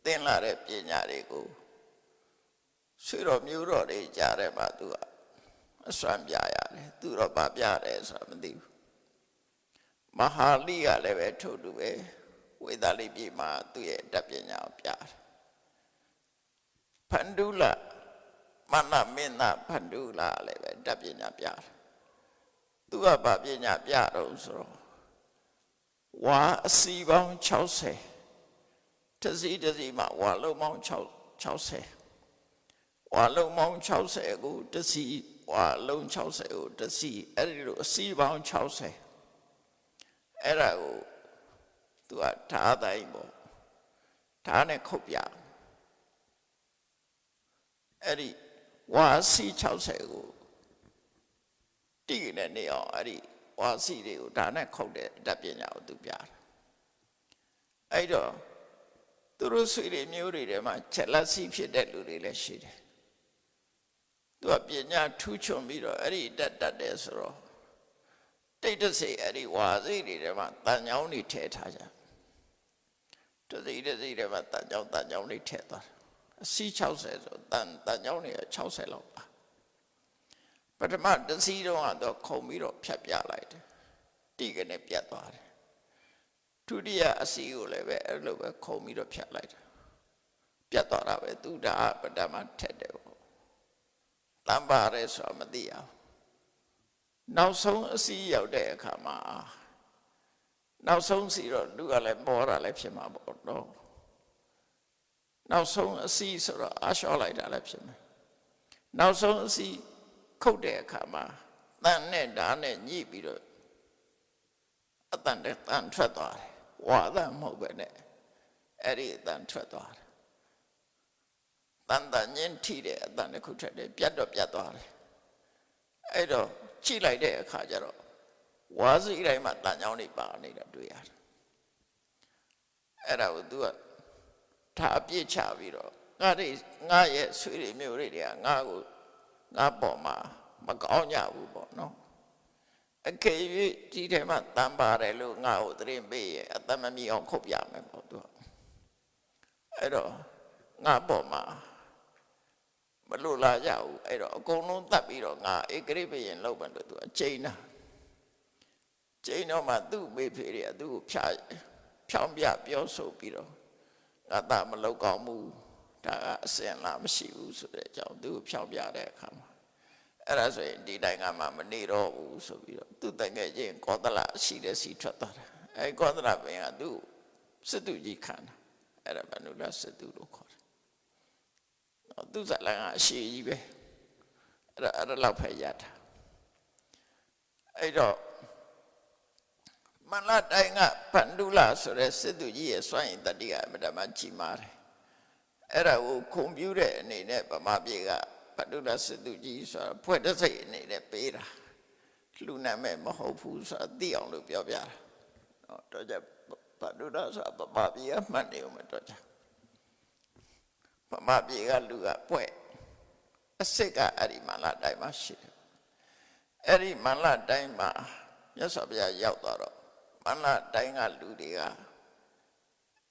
သင်လာတဲ့ပညာတွေကိုဆွေတော်မျိုးတော်တွေကြားထဲမှာသူကအစွမ်းပြရတယ်သူတော့ဗာပြတယ်ဆိုတာမသိဘူးမဟာလိကလည်းပဲထို့တူပဲဝေဒလိပြည်မှာသူ့ရဲ့တတ်ပညာကိုပြတယ်ဖန္ဒုလမနမင်းသားဖန္ဒုလလည်းပဲတတ်ပညာပြတယ်သူကဗာပညာပြတော့ဆိုတော့ဝါအစီပေါင်း60တစီမှာဝါလုံးပေါင်း60ဝါလုံးပေါင်း60ကိုတစီဝါလုံး60ကိုတစီအဲ့ဒီလိုအစီပေါင်း60အဲ့ဒါကိုသူကဓာတ်တိုင်းပေါ့ဓာတ်နဲ့ခုတ်ပြအဲ့ဒီဝါစီ60ကိုတိနေနေအောင်အဲ့ဒီဝါစီတွေကိုဓာတ်နဲ့ခုတ်တဲ့ဓာတ်ပညာကိုသူပြတယ်အဲ့တော့သူတို့ဆွေတွေမျိုးတွေထဲမှာချက်လက်စီဖြစ်တဲ့လူတွေလည်းရှိတယ်သူကပညာထူးချွန်ပြီးတော့အဲ့ဒီတတ်တယ်ဆိုတော့တိတ်တဆိတ်အဲ့ဒီဝါစိတွေထဲမှာတန်ကြောင်းတွေထည့်ထားကြတစိထဲမှာတန်ကြောင်းတွေထည့်သွားအစီ60ဆိုတန်ကြောင်းတွေက60လောက်ပါပထမတစီတော့ခုံပြီးတော့ဖြတ်ပြလိုက်တယ်တိကနေပြတ်သွားတယ်ဒုတိယအစီကိုလည်းပဲအဲ့လိုပဲခုံပြီးတော့ဖြတ်လိုက်တယ်ပြတ်သွားတာပဲသူဒါပထမထက်တယ်ပေါ့တန်ပါရဲဆိုမသိအောင်နောက်ဆုံးအစီရောက်တဲ့အခါမှာနောက်ဆုံးစီတော့လူကလည်းမောတာလည်းဖြစ်မှာပေါ့နော်နောက်ဆုံးအစီဆိုတော့အားလျှော့လိုက်တာလည်းဖြစ်မယ်နောက်ဆုံးအစီခုတ်တဲ့အခါမှာတန်နဲ့ဓာတ်နဲ့ညှိပြီးတော့အတန်တဲ့တန်ထွက်သွားတယ်ဝါဒမဟုတ်ပဲနဲ့အဲ့ဒီအတန်ထွက်သွားတယ်တန်တန်ညင်းထိတဲ့အတန်တစ်ခုထွက်တယ်ပြတ်တော့ပြတ်သွားတယ်အဲ့တော့ကြည့်လိုက်တဲ့အခါကျတော့ဝါစီတိုင်းမှာတန်ကြောင်းတွေပါနေတာတွေ့ရတယ်အဲ့ဒါကို तू ကထားအပြစ်ချပြီးတော့ငါရဲ့ဆွေတွေမျိုးတွေကငါပေါ်မှာမကောင်းကြဘူးပေါ့နော်အကယ်၍ဒီထဲမှာတန်ပါတယ်လို့ငါ့ကိုသတင်းပေးရဲ့အသက်မမီအောင်ခုတ်ပြမယ်ပေါ့ तू အဲ့တော့ငါပေါ်မှာမလို့လာကြဘူးအဲ့တော့အကုန်လုံးတတ်ပြီးတော့ငါဧကရိပယင်လောက်မယ်လို့ तू အချိန်တော့မှသူ့မေဖေတွေကသူ့ကိုဖြောင်းပြပြောဆိုပြီးတော့ငါသားမလောက်ကောင်းဘူးဒါကအစင်လားမရှိဘူးဆိုတဲ့အကြောင်းသူ့ကိုဖြောင်းပြတဲ့အခါမှာအဲ့ဒါဆိုရင်ဒီတိုင်းကမှမနေတော့ဘူးဆိုပြီးတော့သူ့တန်ငယ်ချင်းကောသလရှိတဲ့စီထွက်သွားတယ်အဲ့ကောသလဘင်ကသူ့စစ်သူကြီးခံတာအဲ့ဒါဘယ်လိုလဲစစ်သူလို့ခေါ်တယ်သူဇလန်ကအရှိကြီးပဲအဲ့ဒါလောက်ဖက်ရတာအဲ့တော့မနတိုင်းကဖန္ဒုလဆိုတဲ့စစ်သူကြီးရဲ့စွန့်ရင်တတိကအမြဲတမ်းကြီးမားတယ်အဲ့ဒါကိုခွန်ပြုတဲ့အနေနဲ့ဗမာပြည်ကဖန္ဒုလစစ်သူကြီးဆိုတာဖွဲ့တစိတ်အနေနဲ့ပေးတာလူနာမဲ့မဟုတ်ဘူးဆိုတာသိအောင်လို့ပြောပြတာတော့ကြဖန္ဒုလဆိုတာဗမာပြည်ကမှတ်နေအောင်မတော့ကြဗမာပြည်ကလူကဖွဲ့အစ်စ်ကအဲ့ဒီမနတိုင်းမှာရှိတယ်အဲ့ဒီမနတိုင်းမှာမြတ်စွာဘုရားရောက်သွားတော့မနတိုင်းကလူတွေက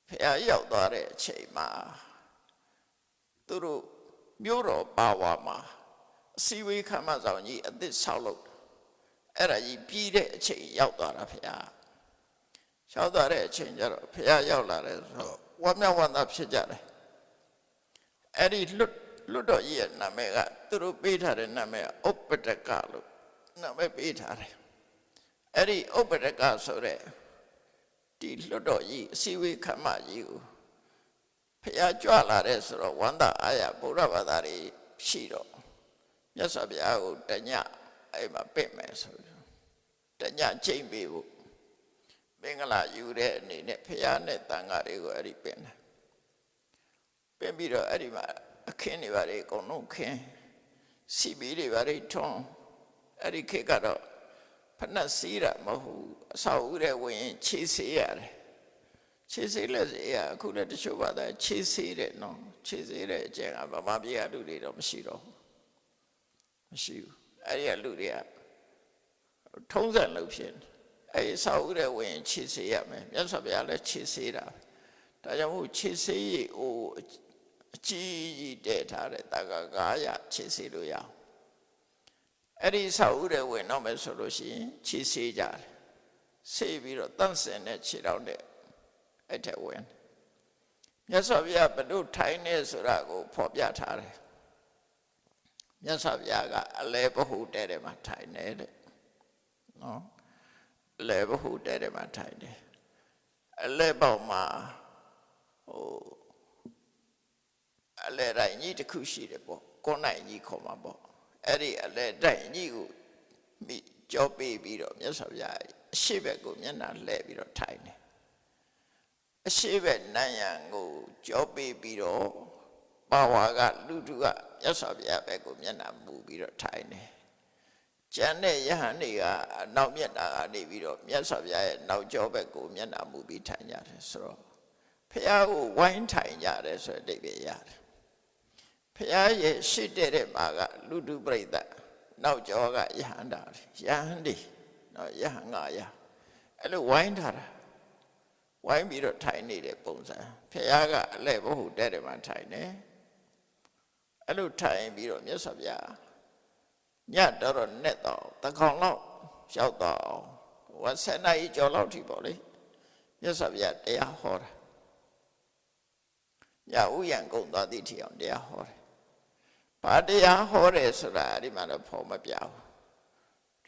ဖះရောက်သွားတဲ့အချိန်မှာသူတို့မြို့တော်ပါဝါမှာအစည်းအဝေးခမ်းမဆောင်ကြီးအသစ်ဆောက်လုပ်အဲ့ဒါကြီးပြီးတဲ့အချိန်ရောက်သွားတာဖះရောက်သွားတဲ့အချိန်ကျတော့ဖះရောက်လာတယ်ဆိုတော့ဝမ်းမြောက်ဝမ်းသာဖြစ်ကြတယ်အဲ့ဒီလွတ်တော်ကြီးရဲ့နာမည်ကသူတို့ပေးထားတဲ့နာမည်ကဥပ္ပတကလို့နာမည်ပေးထားတယ်အဲ့ဒီဥပ္ပတကဆိုတဲ့ဒီလွတ်တော်ကြီးအစည်းအဝေးခမ်းမကြီးကိုဖះကြွလာတဲ့ဆိုတော့ဝန္တာအာရဗုဒ္ဓဘာသာတွေရှိတော့မြတ်စွာဘုရားကိုတညအဲ့မှာပြင့်မယ်ဆိုတညချိန်ပေးဖို့မင်္ဂလာယူတဲ့အနေနဲ့ဖះနဲ့တန်ဃာတွေကိုအဲ့ဒီပြင့်တယ်ပြင့်ပြီးတော့အဲ့ဒီမှာအခင်းတွေပါလေအကုန်လုံးခင်းစီပီတွေပါလေထွန်းအဲ့ဒီခေတ်ကတော့ဖ နက်စီးတာမဟုတ်ဘူးအဆောက်အဦတဲ့ဝင်ရင်ခြေဆေးရတယ်ခြေဆေးလက်ဆေးရအခုလည်းတချို့ဘာသာခြေဆေးတယ်နော်ခြေဆေးတဲ့အကျင့်ကဗမာပြည်ကလူတွေတော့မရှိတော့မရှိဘူးအဲ့ဒီကလူတွေကထုံးစံလုပ်ဖြစ်အဲ့အဆောက်အဦတဲ့ဝင်ရင်ခြေဆေးရမယ်မြတ်စွာဘုရားလည်းခြေဆေးတာဒါကြောင့်မို့ခြေဆေးရဟိုအကြီးကြီးတည်ထားတဲ့တာက900ခြေဆေးလို့ရအောင်အဲ့ဒီဆောက်ဦးတဲ့ဝင်တော့မယ်ဆိုလို့ရှိရင်ခြေဆေးကြတယ်ဆေးပြီးတော့တန့်စင်တဲ့ခြေထောက်နဲ့အဲ့ထက်ဝင်မြတ်စွာဘုရားဘယ်လိုထိုင်နေဆိုတာကိုဖော်ပြထားတယ်မြတ်စွာဘုရားကအလဲဘဟုတဲတယ်မှာထိုင်နေတဲ့နော်အလဲဘဟုတဲတယ်မှာထိုင်တယ်အလဲပေါက်မှာဟိုအလဲတိုင်းကြီးတစ်ခုရှိတယ်ပေါ့ကိုနိုင်ကြီးခေါ်မှာပေါ့အဲ့ဒီအလဲတိုင်းကြီးကိုမိကြောပေးပြီးတော့မြတ်စွာဘုရားအရှိဘက်ကိုမျက်နှာလှည့်ပြီးတော့ထိုင်တယ်အရှိဘက်နန်းရံကိုကြောပေးပြီးတော့ပါဝါကလူထုကမြတ်စွာဘုရားဘက်ကိုမျက်နှာမူပြီးတော့ထိုင်တယ်ကျန်တဲ့ယဟန်တွေကအနောက်မျက်နှာကနေပြီးတော့မြတ်စွာဘုရားရဲ့နောက်ကျောဘက်ကိုမျက်နှာမူပြီးထိုင်ကြတယ်ဆိုတော့ဘုရားကိုဝိုင်းထိုင်ကြတယ်ဆိုတဲ့အဓိပ္ပာယ်ရတယ်ဘုရားရဲ့ရှေ့တဲ့မှာကလူတုပရိသတ်နောက်ကျောကယဟန္တာယဟန်တွေနော်ယဟန်900အဲ့လိုဝိုင်းထားတာဝိုင်းပြီးတော့ထိုင်နေတဲ့ပုံစံဘုရားကအလဲဘဟုတဲ့မှာထိုင်တယ်အဲ့လိုထိုင်ပြီးတော့မြတ်စွာဘုရားညတော့နဲ့တော့တကောင်လောက်ရောက်တော့ဝဆယ်နာရီကျော်လောက်ထိပေါ့လေမြတ်စွာဘုရားတရားဟောတာညဥယျံကုန်သွားသည့်ထိအောင်တရားဟောတယ်ဘာတရားဟောတယ်ဆိုတာဒီမှာတော့ဖော်မပြဘူး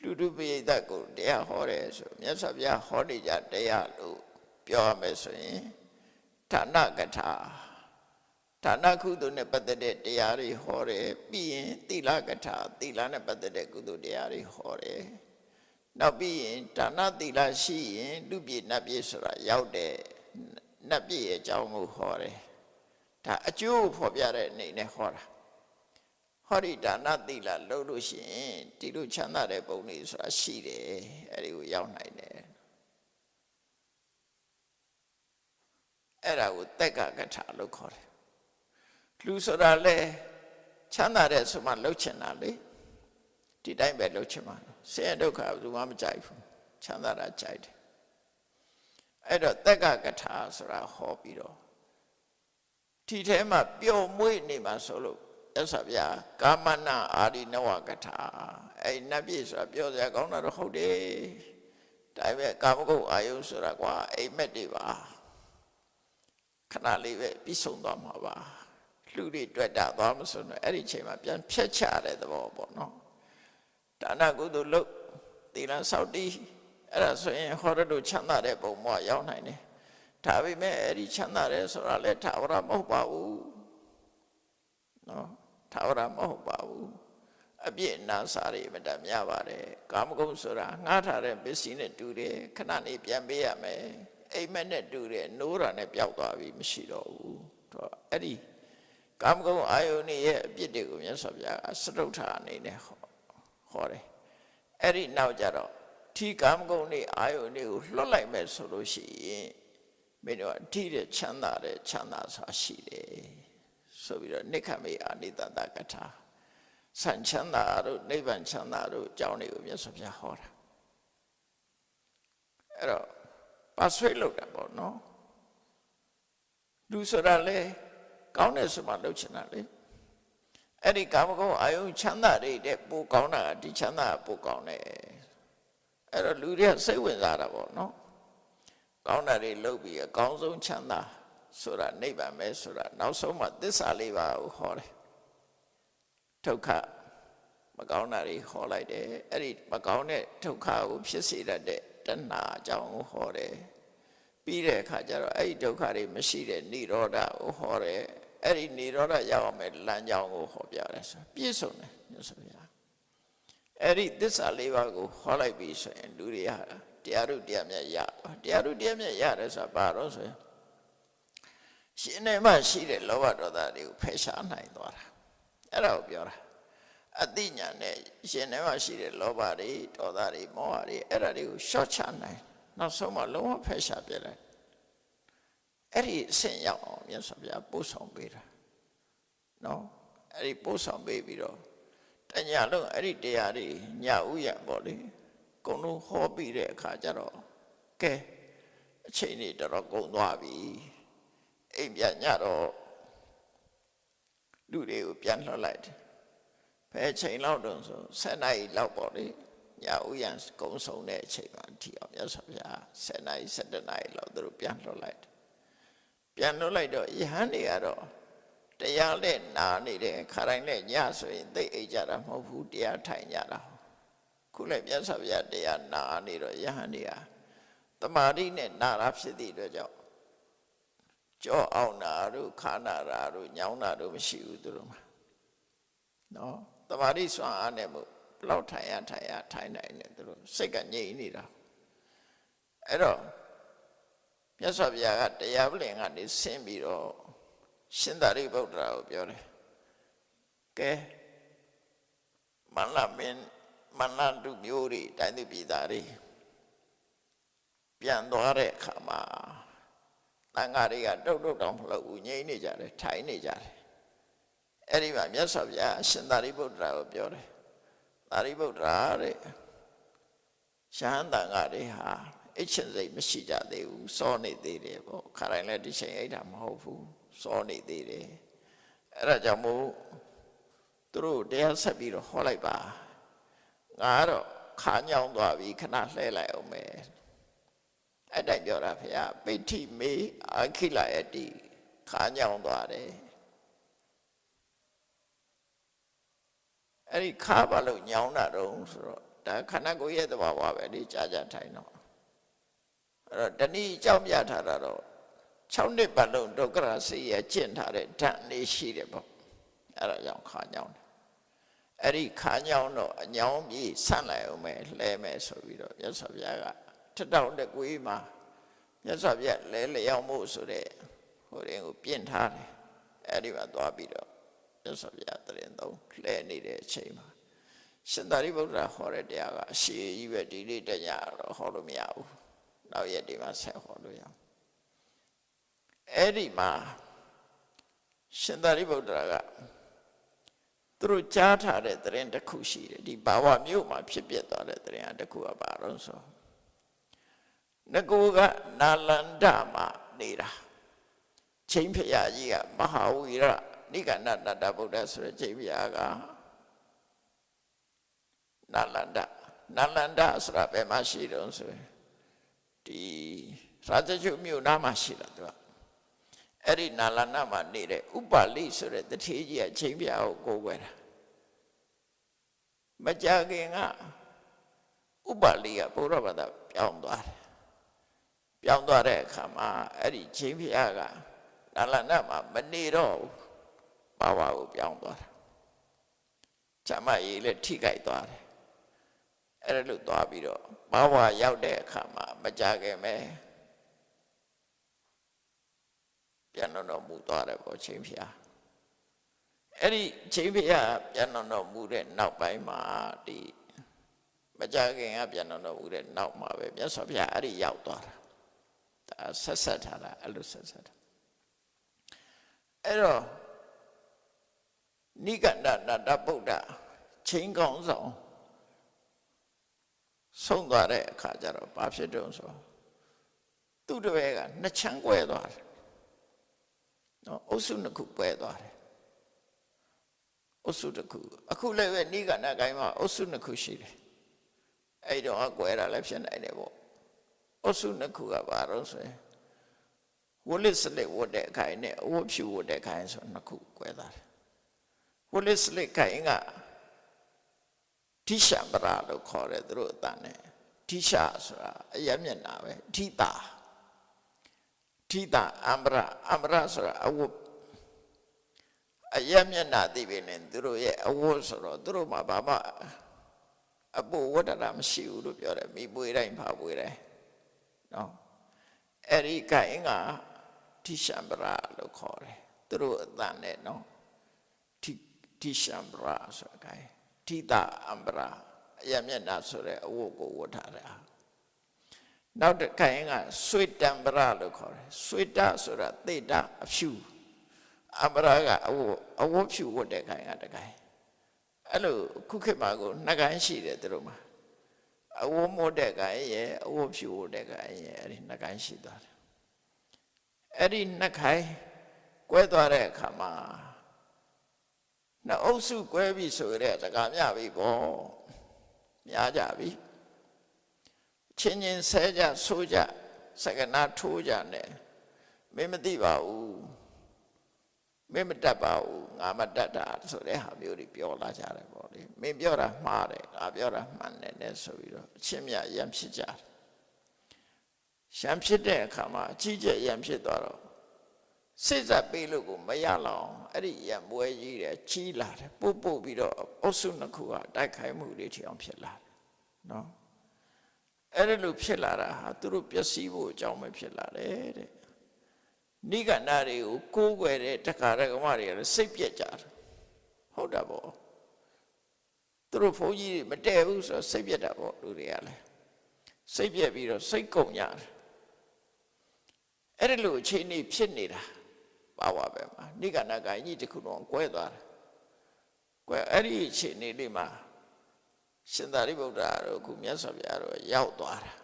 လူတုပိဋကကိုတရားဟောတယ်ဆိုမြတ်စွာဘုရားဟောနေကြတရားလို့ပြောရမယ်ဆိုရင်ဌာနကထာဌာနကုသိုလ်နဲ့ပတ်သက်တဲ့တရားတွေဟောတယ်ပြီးရင်သီလကထာသီလနဲ့ပတ်သက်တဲ့ကုသိုလ်တရားတွေဟောတယ်နောက်ပြီးရင်ဌာနသီလရှိရင်လူပြည့်နတ်ပြည့်ဆိုတာရောက်တဲ့နတ်ပြည့်ရဲ့အကြောင်းကိုဟောတယ်ဒါအကျိုးဖော်ပြတဲ့အနေနဲ့ဟောတာဟောဒီဒါနသီလလုပ်လို့ရှိရင်ဒီလိုချမ်းသာတဲ့ပုံတွေဆိုတာရှိတယ်အဲ့ဒီကိုရောက်နိုင်တယ်အဲ့ဒါကိုတက်ကကထာလို့ခေါ်တယ်လူဆိုတာလေချမ်းသာတဲ့ဆိုမှလှုပ်ချင်တာလေဒီတိုင်းပဲလှုပ်ချင်မှာဆင်းရဲဒုက္ခဘယ်သူမှမကြိုက်ဘူးချမ်းသာတာကြိုက်တယ်အဲ့တော့တက်ကကထာဆိုတာဟောပြီးတော့ဒီထဲမှာပျော်မွေ့နေမှာဆိုလို့ရသဗျာကာမနာအာရိနဝကထာအဲ့နတ်ပြည်ဆိုတာပြောစရာကောင်းတာတော့ဟုတ်တယ်ဒါပေမဲ့ကာမဂုဏ်အာယုဆိုတာကွာအိမ်မက်တွေပါခဏလေးပဲပြီးဆုံးသွားမှာပါလူတွေတွေ့တာသွားမဆုံးတော့အဲ့ဒီချိန်မှာပြန်ဖြတ်ချတဲ့သဘောပေါ့နော်ဒါနကုသိုလ်လုပ်သီလဆောက်တည်အဲ့ဒါဆိုရင်ဟောရတို့ချမ်းသာတဲ့ပုံမှရောက်နိုင်တယ်ဒါပေမဲ့အဲ့ဒီချမ်းသာတယ်ဆိုတာလည်းထာဝရမဟုတ်ပါဘူးနော်ထာဝရမဟုတ်ပါဘူးအပြည့်နာစာတွေမတတ်များပါတယ်ကာမဂုဏ်ဆိုတာငှားထားတဲ့ပစ္စည်းနဲ့တူတယ်ခဏနေပြန်ပေးရမယ်အိမ်မက်နဲ့တူတယ်နိုးတာနဲ့ပျောက်သွားပြီမရှိတော့ဘူးတော့အဲ့ဒီကာမဂုဏ်အာယုန်ရဲ့အပြစ်တွေကိုမြတ်စွာဘုရားကစတုထအနေနဲ့ဟောတယ်အဲ့ဒီနောက်ကြတော့ဒီကာမဂုဏ်တွေအာယုန်တွေကိုလွတ်လိုက်မယ်ဆိုလို့ရှိရင်မင်းတို့အထိတဲ့ချမ်းသာဆိုတာရှိတယ်ဆိုပြီးတော့နိခမေအာနိတတကထာဆန်ချမ်းသာတို့နိဗ္ဗာန်ချမ်းသာတို့အကြောင်းတွေကိုမြတ်စွာဘုရားဟောတာအဲ့တော့ပါဆွေးလို့တာပေါ့နော်လူဆိုတာလေကောင်းတဲ့ဆိုမှလုပ်ချင်တာလေအဲ့ဒီကာမဂုဏ်အာယုချမ်းသာတွေတဲ့ပိုကောင်းတာဒီချမ်းသာပိုကောင်းတယ်အဲ့တော့လူတွေကစိတ်ဝင်စားတာပေါ့နော်ကောင်းတာတွေလုပ်ပြီးအကောင်းဆုံးချမ်းသာဆိုတာနိဗ္ဗာန်ပဲဆိုတာနောက်ဆုံးမှသစ္စာလေးပါကိုဟောတယ်ဒုက္ခမကောင်းတာတွေဟောလိုက်တယ်အဲ့ဒီမကောင်းတဲ့ဒုက္ခကိုဖြစ်စေတတ်တဲ့တဏှာအကြောင်းကိုဟောတယ်ပြီးတဲ့အခါကျတော့အဲ့ဒီဒုက္ခတွေမရှိတဲ့និရောဓကိုဟောတယ်အဲ့ဒီនិရောဓရောက်အောင်မဲ့လမ်းကြောင်းကိုဟောပြတယ်ဆိုပြည့်စုံတယ်မြတ်စွာဘုရားအဲ့ဒီသစ္စာလေးပါးကိုဟောလိုက်ပြီဆိုရင်လူတွေဟာတရားတို့တရားမြတ်ရတရားတို့တရားမြတ်ရတယ်ဆိုတာဘာလို့ဆိုရင်ရှင်နေမှရှိတဲ့လောဘဒေါသတွေကိုဖယ်ရှားနိုင်သွားတာအဲ့ဒါကိုပြောတာ အတိညာနဲ့ရှင်ထဲမှာရှိတဲ့လောဘတွေဒေါသတွေမောဟတွေအဲ့ဒါတွေကိုရှော့ချနိုင်နောက်ဆုံးမှလုံးဝဖယ်ရှားပြလိုက်အဲ့ဒီအဆင့်ရောက်အောင်မြတ်စွာဘုရားပို့ဆောင်ပေးတာနော်အဲ့ဒီပို့ဆောင်ပေးပြီးတော့တညလုံးအဲ့ဒီတရားတွေညဥ်ရပေါ့လေကုံလုံးဟောပြီးတဲ့အခါကျတော့ကဲအချိန်ကြီးတော့ကုန်သွားပြီအိမ်ပြန်ညတော့လူတွေကိုပြန်လှော်လိုက်တယ်ဘယ်အချိန်လောက်တုန်းဆို7 နာရီလောက်ပေါ့လေညဥ်ရကုံဆုံးတဲ့အချိန်မှာဒီအောင်မြတ်စွာဘုရား7 နာရီ7 နာရီလောက်သူတို့ပြန်လှော်လိုက်တယ်ပြန်လှော်လိုက်တော့ယဟန်တွေကတော့တရားနဲ့နာနေတဲ့ခါတိုင်းနဲ့ညဆိုရင်သိအိတ်ကြတာမဟုတ်ဘူးတရားထိုင်ကြတာခုလည်းမြတ်စွာဘုရားတရားနာနေတော့ယဟန်တွေကတမာတိနဲ့နာတာဖြစ်သည့်အတွက်ကြောင့်ကြောအောင်နာတို့ခါနာတာတို့ညောင်းတာတို့မရှိဘူးသူတို့မှာနော်တမာတိစွမ်းအားနဲ့မို့ဘလောက်ထိုင်ရထိုင်နိုင်တယ်သူတို့စိတ်ကငြိမ်နေတာအဲ့တော့မြတ်စွာဘုရားကတရားပလင်ကနေဆင်းပြီးတော့ရှင်သာရိပုတ္တရာကိုပြောတယ်ကဲမန္လတုမျိုးတွေတိုင်းသူပြည်သားတွေပြန်သွားတဲ့အခါမှာတန်ဃာတွေကတုတ်တောင်မလုပ်ဘူးငြိမ်နေကြတယ်ထိုင်နေကြတယ်အဲ့ဒီမှာမြတ်စွာဘုရားရှင်သာရိပုတ္တရာကိုပြောတယ်သာရိပုတ္တရာတဲ့ရှဟန်တန်ဃာတွေဟာအိတ်ချင်စိတ်မရှိကြသေးဘူးစောနေသေးတယ်ပေါ့ခါတိုင်းလည်းဒီချိန်အိတ်တာမဟုတ်ဘူးစောနေသေးတယ်အဲ့ဒါကြောင့်မို့သူတို့တရားဆက်ပြီးတော့ဟောလိုက်ပါငါကတော့ခါညောင်းသွားပြီခဏလှဲလိုက်အောင်မယ်အဲ့တိုင်ပြောတာဖေပိဋ္ဌိမေအခိလယတိခါညောင်းသွားတယ်အဲ့ဒီခါပါလို့ညောင်းတာတော့ဆိုတော့ဒါခန္ဓာကိုယ်ရဲ့သဘာဝပဲဒီကြာကြာထိုင်တော့အဲ့တော့တဏှိအကြောင်းပြထားတာတော့6 နှစ်ပတ်လုံးဒုက္ခရစိတ်ရကျင့်ထားတဲ့ဓာတ်နေရှိတယ်ပေါ့အဲ့ဒါကြောင့်ခါညောင်းတယ်အဲ့ဒီခါညောင်းတော့အညောင်းပြီးဆန့်လိုက်အောင်မယ်လဲမယ်ဆိုပြီးတော့မြတ်စွာဘုရားကထတောင်တဲ့ကွေးမှာမြတ်စွာဘုရားလဲလျောင်းမှုဆိုတဲ့ဟိုရင်ကိုပြင်ထားတယ်အဲ့ဒီမှာသွားပြီးတော့မြတ်စွာဘုရားတရင်သုံးလဲနေတဲ့အချိန်မှာရှင်သာရိပုတ္တရာဟောတဲ့တရားကအရှိကြီးပဲဒီနေ့တညတော့ဟောလို့မရဘူးနောက်ရက်ဒီမှာဆက်ဟောလို့ရအောင်အဲ့ဒီမှာရှင်သာရိပုတ္တရာကသူတို့ကြားထားတဲ့တရင်တစ်ခုရှိတယ်ဒီဘာဝမြို့မှာဖြစ်ပြသွားတဲ့တရင်တစ်ခုကဘာလို့ဆိုငကိုကနာလန္ဒမှာနေတာချိန်ဖရာကြီးကမဟာဝီရနိဂန္ဓတတ္တဗုဒ္ဓဆိုတဲ့ချိန်ဖရာကနာလန္ဒဆိုတာဘယ်မှာရှိတုန်းဆိုဒီရာဇဂုမြို့နားမှာရှိတာသူကအဲ့ဒီနာလန္ဒမှာနေတဲ့ဥပါလိဆိုတဲ့တထေးကြီးကချိန်ဖရာကိုကိုးကွယ်တာမကြခင်ကဥပါလိကဘုရားဘာသာပြောင်းသွားတဲ့အခါမှာအဲ့ဒီချိန်ဖရာကနာလန္ဒမှာမနေတော့ဘာဝကိုပြောင်းသွားတာဇမကြီးလည်းထိကြိုက်သွားတယ်အဲ့ဒါလို့သွားပြီးတော့ဘာဝရောက်တဲ့အခါမှာမကြခင်ပဲပြန်တော့မူသွားတယ်ပေါ့ချိန်ဖရာအဲ့ဒီချိန်ဖရာပြန်တော့မူတဲ့နောက်ပိုင်းမှာဒီမကြခင်ကပြန်တော့မူတဲ့နောက်မှာပဲမြတ်စွာဘုရားအဲ့ဒီရောက်သွားတာဒါဆက်ထားတာအဲ့လိုဆက်တာအဲ့တော့နိဂန္ဓနာတဗုဒ္ဓချိန်ကောင်းဆောင်ဆုံးသွားတဲ့အခါကျတော့ဘာဖြစ်တုံးဆိုသူ့တပည့်ကနှစ်ချမ်းကွဲသွားတယ်နော်အုပ်စုနှစ်ခုကွဲသွားတယ်အုပ်စုတစ်ခုအခုလည်းပဲနိဂန္ဓကိုင်းမှာအုပ်စုနှစ်ခုရှိတယ်အဲ့တော့ကွဲတာလည်းဖြစ်နိုင်တယ်ပေါ့အုပ်စုနှစ်ခုကဘာလို့ဆိုရင်ဝလစ်စလက်ဝတ်တဲ့ခိုင်နဲ့အဝတ်ဖြူဝတ်တဲ့ခိုင်ဆိုနှစ်ခုကွဲသွားတယ်ဝလစ်စလက်ခိုင်ကထိရှာပရာလို့ခေါ်တယ်သူတို့အတန်နဲ့ထိရှာဆိုတာအယမျက်နာပဲထိတာအမရဆိုတာအဝတ်အယမျက်နာသိပြီနဲ့သူတို့ရဲ့အဝတ်ဆိုတော့သူတို့မှာဘာမှအပူဝတ္တတာမရှိဘူးလို့ပြောတယ်မိပွေတိုင်းဖာပွေတိုင်းနော်အဲ့ဒီခိုင်ကထိရှာပရာလို့ခေါ်တယ်သူတို့အတန်နဲ့နော်ထိရှာပရာဆိုတာခိုင် ထိတာအံပရာအယမျက်နှာဆိုတဲ့အဝတ်ကိုဝတ်ထားတယ်နောက်တစ်ခိုင်ကဆွေတံပရာလို့ခေါ်တယ်ဆွေတဆိုတာသေတအဖြူအံပရာကအဝတ်ဖြူဝတ်တဲ့ခိုင်ကတခိုင်အဲ့လိုခုခေတ်မှာကိုနှစ်ခိုင်ရှိတယ်သူတို့မှာအဝတ်မို့တဲ့ခိုင်ရဲ့အဝတ်ဖြူဝတ်တဲ့ခိုင်ရဲ့အဲ့ဒီနှစ်ခိုင်ရှိသွားတယ်အဲ့ဒီနှစ်ခိုင်ကွဲသွားတဲ့အခါမှာနှစ်အုပ်စုကွဲပြီဆိုတဲ့စကားများပြီပေါ့များကြပြီချင်းချင်းဆဲကြဆိုးကြစကနာထိုးကြနဲ့မင်းမသိပါဘူးမင်းမတတ်ပါဘူးငါမတတ်တာဆိုတဲ့ဟာမျိုးတွေပြောလာကြတယ်ပေါ့လေမင်းပြောတာမှားတယ်ငါပြောတာမှန်တယ်နဲ့ဆိုပြီးတော့အချင်းမြတ်ရံဖြစ်ကြတယ်ရံဖြစ်တဲ့အခါမှာအကြီးကျယ်ရံဖြစ်သွားတော့စိတ်ဆက်ပေးလို့ကိုမရလောက်အဲ့ဒီရံပွဲကြီးတယ်ကြီးလာတယ်ပို့ပြီးတော့အုပ်စုနှစ်ခုကတိုက်ခိုက်မှုတွေထီအောင်ဖြစ်လာတယ်နော်အဲ့ဒါလိုဖြစ်လာတာဟာသူတို့ပျက်စီးဖို့အကြောင်းပဲဖြစ်လာတယ်တဲ့နိဂန္ဓတွေကိုကိုးကွယ်တဲ့တက္ကရာကမတွေလည်းစိတ်ပြက်ကြတယ်ဟုတ်တာပေါ့သူတို့ဘုန်းကြီးတွေမတည့်ဘူးဆိုတော့စိတ်ပြက်တာပေါ့လူတွေကလည်းစိတ်ပြက်ပြီးတော့စိတ်ကုန်ကြတယ်အဲ့ဒါလိုအခြေအနေဖြစ်နေတာပါဝါပဲမှာနိဂန္ဓကကြီးတစ်ခုတော့ကွဲသွားတယ်ကွဲအဲ့ဒီအခြေအနေလေးမှာရှင်သာရိပုတ္တရာတို့ခုမြတ်စွာဘုရားတို့ရောက်သွားတာ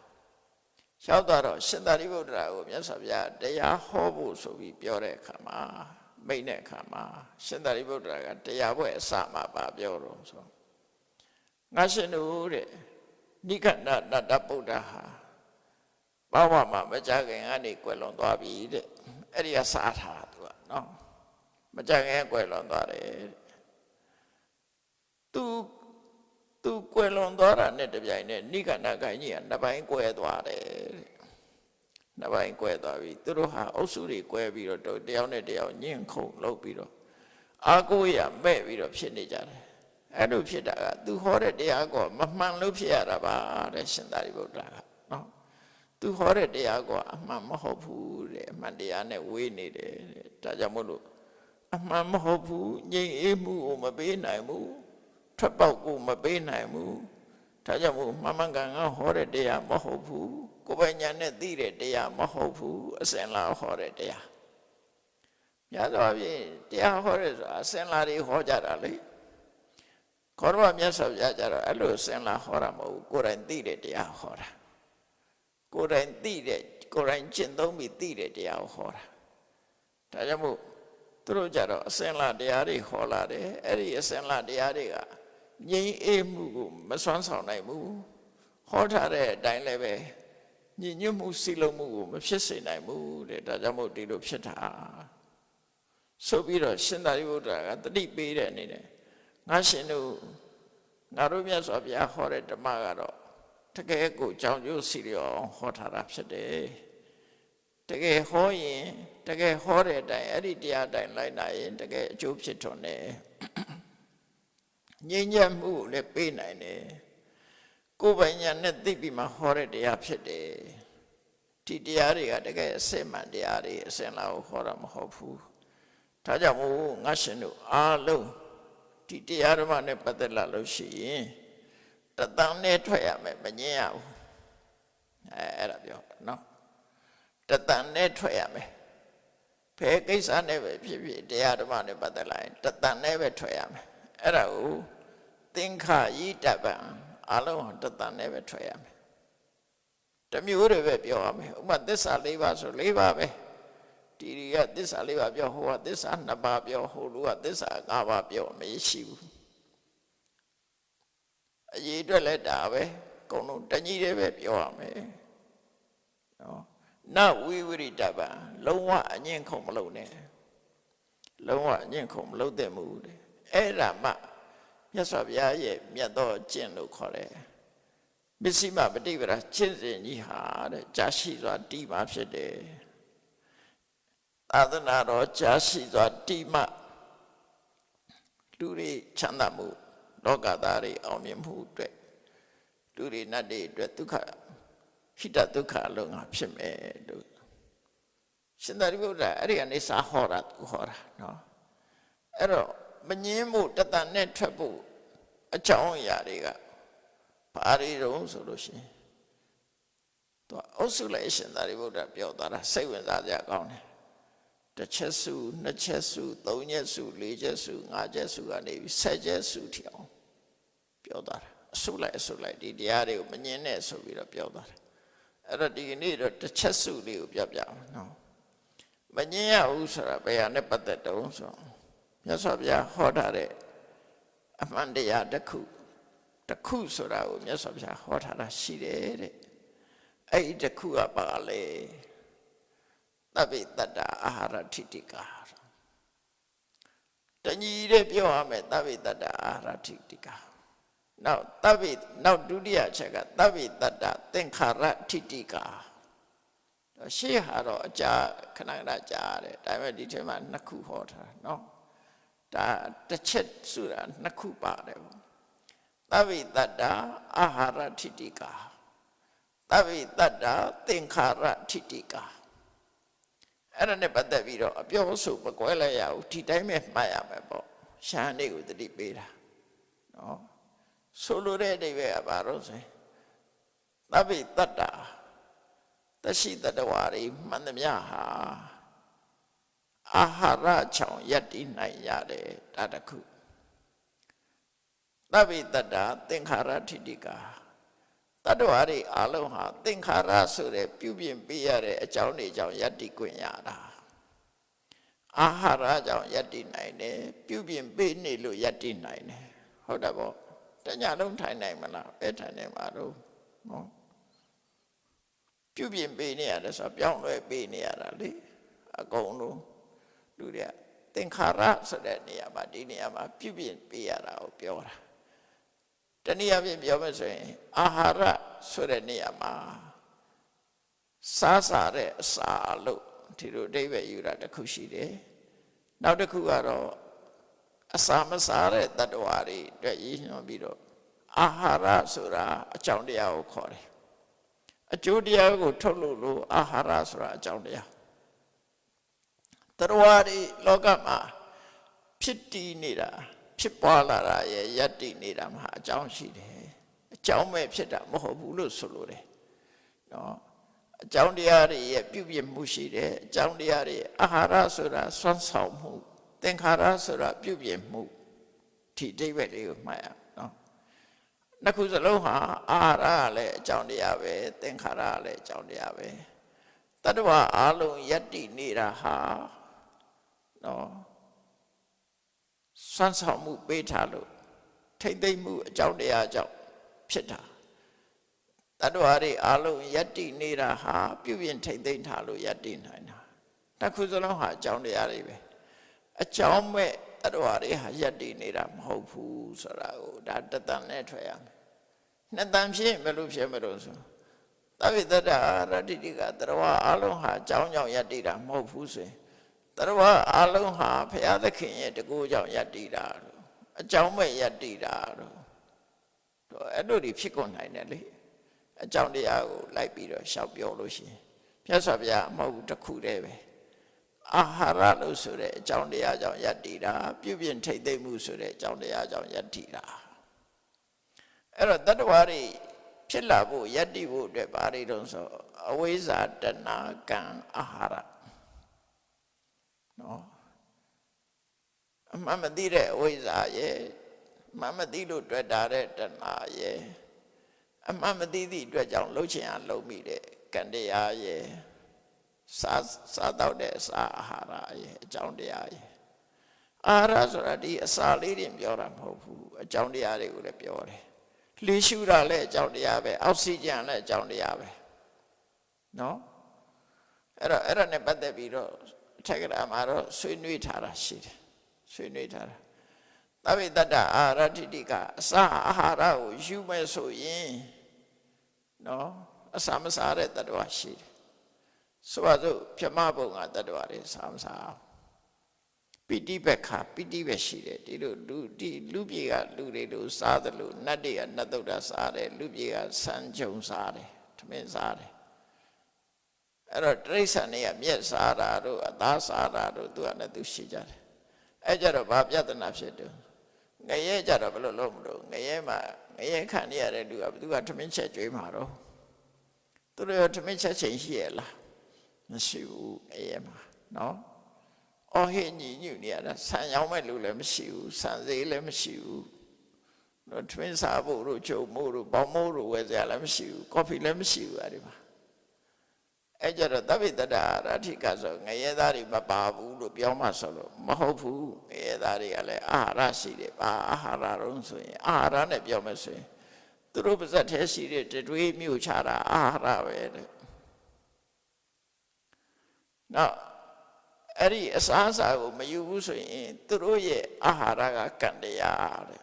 ရောက်သွားတော့ရှင်သာရိပုတ္တရာကိုမြတ်စွာဘုရားတရားဟောဖို့ဆိုပြီးပြောတဲ့အခါမှာမိန့်တဲ့အခါမှာရှင်သာရိပုတ္တရာကတရားပွဲအစမှာပါပြောတော့ဆိုငါရှင်တို့တဲ့နိဂန္ဓနတ္တဗုဒ္ဓဟာဘာဝမှာမကြခင်ကနေကွယ်လွန်သွားပြီတဲ့အဲ့ဒီကစားထားသူကနော်မကြခင်ကွယ်လွန်သွားတယ်သူကွယ်လွန်သွားတာနဲ့တပြိုင်နက်နိဂန္ဓကကြီးကနှစ်ပိုင်းကွဲသွားတယ်နှစ်ပိုင်းကွဲသွားပြီသူတို့ဟာအုပ်စုတွေကွဲပြီးတော့တယောက်နဲ့တယောက်ညှင့်ခုန်လုပ်ပြီးတော့အာကိုရမဲ့ပြီးတော့ဖြစ်နေကြတယ်အဲ့လိုဖြစ်တာကသူဟောတဲ့တရားကမမှန်လို့ဖြစ်ရတာပါတဲ့ရှင်သာရိပုတ္တရာကနော်သူဟောတဲ့တရားကအမှန်မဟုတ်ဘူးတဲ့အမှန်တရားနဲ့ဝေးနေတယ်တဲ့ဒါကြောင့်မို့လို့အမှန်မဟုတ်ဘူးငြိမ်အေးမှုကိုမပေးနိုင်ဘူးထွက်ပေါက်ကိုမပေးနိုင်ဘူးဒါကြောင့်မို့မှန်မှန်ကန်ကန်ဟောတဲ့တရားမဟုတ်ဘူးကိုယ်ပိုင်ဉာဏ်နဲ့သိတဲ့တရားမဟုတ်ဘူးအစင်လာဟောတဲ့တရားများသောအားဖြင့်တရားဟောတဲ့ဆိုတာအစင်လာတွေဟောကြတာလေခေါရမမြတ်စွာဘုရားကြတော့အဲ့လိုအစင်လာဟောတာမဟုတ်ဘူးကိုယ်တိုင်သိတဲ့တရားဟောတာကိုယ်တိုင်သိတဲ့ကိုယ်တိုင်ကျင့်သုံးပြီးသိတဲ့တရားကိုဟောတာဒါကြောင့်မို့သူတို့ကြတော့အစင်လာတရားတွေဟောလာတယ်အဲ့ဒီအစင်လာတရားတွေကငြိမ်းအေးမှုကိုမစွမ်းဆောင်နိုင်ဘူးဟောထားတဲ့အတိုင်းလည်းပဲညဉ့်ညွတ်မှုစီလုံးမှုကိုမဖြစ်စေနိုင်ဘူးတဲ့ဒါကြောင့်မို့ဒီလိုဖြစ်တာဆိုပြီးတော့ရှင်သာရိပုတ္တရာကတတိပေးတဲ့အနေနဲ့ငါရှင်တို့ငါတို့မြတ်စွာဘုရားဟောတဲ့ဓမ္မကတော့တကယ်ကိုကြောင်ကျိုးစီလျော်ဟောထားတာဖြစ်တယ်တကယ်ဟောရင်တကယ်ဟောတဲ့အတိုင်းအဲ့ဒီတရားအတိုင်းလိုက်နိုင်ရင်တကယ်အကျိုးဖြစ်ထွန်းတယ်ငြိမ်းချမ်းမှုလည်းပေးနိုင်တယ်ကိုယ်ပိုင်ဉာဏ်နဲ့သိပြီးမှဟောတဲ့တရားဖြစ်တယ်ဒီတရားတွေကတကယ်အစစ်မှန်တရားတွေအစင်လာကိုဟောတာမဟုတ်ဘူးဒါကြောင့်မို့ငါရှင်တို့အားလုံးဒီတရားဓမ္မနဲ့ပတ်သက်လာလို့ရှိရင်တသံနဲ့ထွက်ရမယ်မငြင်းရဘူးအဲ့ဒါပြောနော်တသံနဲ့ထွက်ရမယ်ဘယ်ကိစ္စနဲ့ပဲဖြစ်ဖြစ်တရားဓမ္မနဲ့ပတ်သက်လာရင်တသံနဲ့ပဲထွက်ရမယ်အဲ့ဒါကိုသင်္ခယိတပံအလုံးတသံနဲ့ပဲထွက်ရမယ်တမျိုးတွေပဲပြောရမယ်ဥပမာသစ္စာ၄ပါးဆို၄ပါးပဲဒီကသစ္စာ၄ပါးပြောဟိုကသစ္စာ၂ပါးပြောဟိုလူကသစ္စာ၅ပါးပြောမရှိဘူးအရေးအတွက်လည်းဒါပဲအကုန်လုံးတညီတွေပဲပြောရမယ်နော်နဝိဝရိတပံလုံးဝအငြင်းခုံမလုပ်နဲ့လုံးဝအငြင်းခုံမလုပ်တဲ့မှုတဲ့အဲ့ဒါမှမြတ်စွာဘုရားရဲ့မြတ်သောကျင့်လို့ခေါ်တယ်မစ္စည်းမပฏิပဒါကျင့်စဉ်ကြီးဟာတဲ့ကြာရှိစွာတည်မှဖြစ်တယ်သာသနာတော်ကြာရှိစွာတည်မှလူတွေချမ်းသာမှုလောကသားတွေအောင်မြင်မှုအတွက်လူတွေနတ်တွေအတွက်ဒုက္ခဟိတဒုက္ခအလုံးငါဖြစ်မယ်လို့ရှင်သာရိပုတ္တရာအဲ့ဒီကနေစာဟောတာသူဟောတာနော်အဲ့တော့မငင်းမှုတသနဲ့ထွက်ဖို့ အကြောင်းအရာတွေကဘာတွေတုံးဆိုလို့ရှိရင်သူအုပ်စုလိုက်ရှင်သာရိပုတ္တရာပြောသွားတာစိတ်ဝင်စားကြကောင်းတယ်တစ်ချက်စုနှစ်ချက်စုသုံးချက်စုလေးချက်စုငါးချက်စုကနေပြီးဆယ်ချက်စုထီအောင်ပြောသွားတာအစုလိုက်ဒီတရားတွေကိုမငင်းနဲ့ဆိုပြီးတော့ပြောသွားတယ်အဲ့တော့ဒီကနေ့တော့တစ်ချက်စုလေးကိုပြအောင်နော်မငင်းရဘူးဆိုတာဘယ်ဟာနဲ့ပတ်သက်တုံးဆိုမြတ်စွာဘုရားဟောထားတဲ့အမှန်တရားတစ်ခုဆိုတာကိုမြတ်စွာဘုရားဟောထားတာရှိတယ်တဲ့အဲ့ဒီတစ်ခုကပါလေသဗ္ဗေတ္တအာဟာရထိတိကာတညီတဲ့ပြောရမယ်သဗ္ဗေတ္တအာဟာရထိတိကာနောက်ဒုတိယအချက်ကသဗ္ဗေတ္တသင်္ခါရထိတိကာရှေ့ဟာတော့အကြာခဏကြားရတယ်ဒါပေမဲ့ဒီထဲမှာနှစ်ခုဟောထားတာနော်ဒါတစ်ချက်ဆိုတာနှစ်ခုပါတယ်ပေါ့သဗ္ဗေတ္တအာဟာရထိတိကာသဗ္ဗေတ္တသင်္ခါရထိတိကာအဲ့ဒါနဲ့ပတ်သက်ပြီးတော့အပြောဆိုမကွဲလိုက်ရဘူးဒီတိုင်းပဲမှတ်ရမယ်ပေါ့ရှမ်းလေးကိုတတိပေးတာနော်ဆိုလိုတဲ့အဓိပ္ပာယ်ကဘာလို့ဆိုသဗ္ဗေတ္တတရှိတတဝါတွေမှန်သမျှဟာအာဟာရချောင်ယက်တည်နိုင်ရတယ်ဒါတခုသဗ္ဗေတ္တသင်္ခါရထိတိကာတတ္တဝါတွေအလုံးဟာသင်္ခါရဆိုတဲ့ပြုပြင်ပေးရတဲ့အကြောင်းတွေကြောင့်ယက်တည်ခွင့်ရတာအာဟာရကြောင့်ယက်တည်နိုင်တယ်ပြုပြင်ပေးနေလို့ယက်တည်နိုင်တယ်ဟုတ်တယ်ပေါ့တညလုံးထိုင်နိုင်မလားပဲထိုင်နိုင်မှာတော့နော်ပြုပြင်ပေးနေရတယ်ဆိုတော့ပြောင်းလဲပေးနေရတာလေအကုန်လုံးလူတွေကသင်္ခါရဆိုတဲ့နေရာမှာဒီနေရာမှာပြုပြင်ပေးရတာကိုပြောတာတနည်းအားဖြင့်ပြောမယ်ဆိုရင်အာဟာရဆိုတဲ့နေရာမှာစားစားတဲ့အစာလို့ဒီလိုအဓိပ္ပာယ်ယူတာတစ်ခုရှိတယ်နောက်တစ်ခုကတော့အစာမစားတဲ့တ attva တွေအတွက်ရည်ညွှန်းပြီးတော့အာဟာရဆိုတာအကြောင်းတရားကိုခေါ်တယ်အကျိုးတရားကိုထုတ်လို့အာဟာရဆိုတာအကြောင်းတရားတ attva တွေလောကမှာဖြစ်တည်နေတာဖြစ်ပွားလာတာရဲ့ယက်တည်နေတာမှာအကြောင်းရှိတယ်အကြောင်းမဲ့ဖြစ်တာမဟုတ်ဘူးလို့ဆိုလိုတယ်နော်အကြောင်းတရားတွေရဲ့ပြုပြင်မှုရှိတယ်အကြောင်းတရားတွေအာဟာရဆိုတာစွမ်းဆောင်မှုသင်္ခါရဆိုတာပြုပြင်မှုဒီအဓိပ္ပာယ်လေးကိုမှတ်ရနော်နှစ်ခုစလုံးဟာအာဟာရကလည်းအကြောင်းတရားပဲသင်္ခါရကလည်းအကြောင်းတရားပဲတတ္တဝါအလုံးယက်တည်နေတာဟာနော်စွမ်းဆောင်မှုပေးထားလို့ထိမ့်သိမ့်မှုအကြောင်းတရားကြောင့်ဖြစ်တာတတ္တဝါတွေအလုံးယက်တည်နေတာဟာပြုပြင်ထိမ့်သိမ့်ထားလို့ယက်တည်နိုင်တာတစ်ခုစလုံးဟာအကြောင်းတရားတွေပဲအကြောင်းမဲ့တတ္တဝါတွေဟာယက်တည်နေတာမဟုတ်ဘူးဆိုတာကိုဒါတသံနဲ့ထွက်ရမယ်နှစ်တန်ဖြစ်ဘယ်လိုဖြစ်မလို့ဆိုသဗ္ဗေတ္တရတ္တိကတတ္တဝါအလုံးဟာအကြောင်းကြောင့်ယက်တည်တာမဟုတ်ဘူးဆိုရင်တတ္တဝါအလုံးဟာဘုရားသခင်ရဲ့တကူကြောင့်ယက်တည်တာလို့အကြောင်းမဲ့ယက်တည်တာလို့အဲ့လိုတွေဖြစ်ကုန်နိုင်တယ်လေအကြောင်းတရားကိုလိုက်ပြီးတော့ရှောက်ပြောလို့ရှိရင်မြတ်စွာဘုရားမဟုတ်ဘူးတစ်ခုတည်းပဲအာဟာရလို့ဆိုတဲ့အကြောင်းတရားကြောင့်ယက်တည်တာပြုပြင်ထိမ့်သိမ့်မှုဆိုတဲ့အကြောင်းတရားကြောင့်ယက်တည်တာအဲ့တော့တတ္တဝါတွေဖြစ်လာဖို့ယက်တည်ဖို့အတွက်ဘာတွေတုံးဆိုအဝိဇ္ဇာတဏှာကံအာဟာရနော်အမှန်မသိတဲ့အဝိဇ္ဇာရဲ့အမှန်မသိလို့တွေ့တာတဲ့တဏှာရဲ့အမှန်မသိသည့်အတွက်ကြောင့်လှုပ်ချင်အောင်လုပ်မိတဲ့ကံတရားရဲ့စားတော့တဲ့အစာအာဟာရရဲ့အကြောင်းတရားရဲ့အာဟာရဆိုတာဒီအစာလေးတွေပြောတာမဟုတ်ဘူးအကြောင်းတရားတွေကိုလည်းပြောတယ်လေရှုတာလည်းအကြောင်းတရားပဲအောက်ဆီဂျင်လည်းအကြောင်းတရားပဲနော်အဲ့ဒါနဲ့ပတ်သက်ပြီးတော့အထက်ကရာမှာတော့ဆွေးနွေးထားတာရှိတယ်ဆွေးနွေးထားတာသဗ္ဗေတ္တအာဟာရထိတိကအစာအာဟာရကိုယူမဲ့ဆိုရင်နော်အစာမစားတဲ့တ attva ရှိတယ်ဆိုပါစို့ပြမဘုံကတ attva တွေစာမစားပိဋိဘခပိဋိပဲရှိတယ်ဒီလိုလူပြေကလူတွေလိုစားတယ်လို့နတ်တွေကနတ်သုဒ္ဓစားတယ်လူပြေကဆန်းကြုံစားတယ်ထမင်းစားတယ်အဲ့တော့တိရစ္ဆာန်တွေကမြက်စားတာတို့အသားစားတာတို့သူကလည်းသူရှိကြတယ်အဲ့ကြတော့ဘာပြဿနာဖြစ်တယ် ငရဲကြတော့ဘယ်လိုလုပ်မလို့ငရဲမှာငရဲခံရတဲ့လူကဘယ်သူကထမင်းချက်ကျွေးမှာတော့သူတို့ထမင်းချက်ချိန်ရှိရလားမရှိဘူးငရဲမှာနော်အော်ဟင်းညီညွတ်နေရတာဆန်ရောင်းမဲ့လူလည်းမရှိဘူးဆန်ဈေးလည်းမရှိဘူးတော့ထမင်းစားဖို့တို့ချုပ်မို့တို့ဘောင်းမို့တို့ဝယ်စရာလည်းမရှိဘူးကော်ဖီလည်းမရှိဘူးအဲ့ဒီမှာအဲ့ကြတော့တပိတ္တရာရထိကဆိုငရဲသားတွေမပါဘူးလို့ပြောမှဆိုလို့မဟုတ်ဘူးငရဲသားတွေကလည်းအာဟာရရှိတယ်ပါအာဟာရတော့ဆိုရင်အာဟာရနဲ့ပြောမယ်ဆိုရင်သူတို့ပါဇက်ထဲရှိတဲ့တွေးမြို့ချတာအာဟာရပဲတဲ့နောက်အဲ့ဒီအစားအစာကိုမယူဘူးဆိုရင်သူတို့ရဲ့အာဟာရကကံတရားတဲ့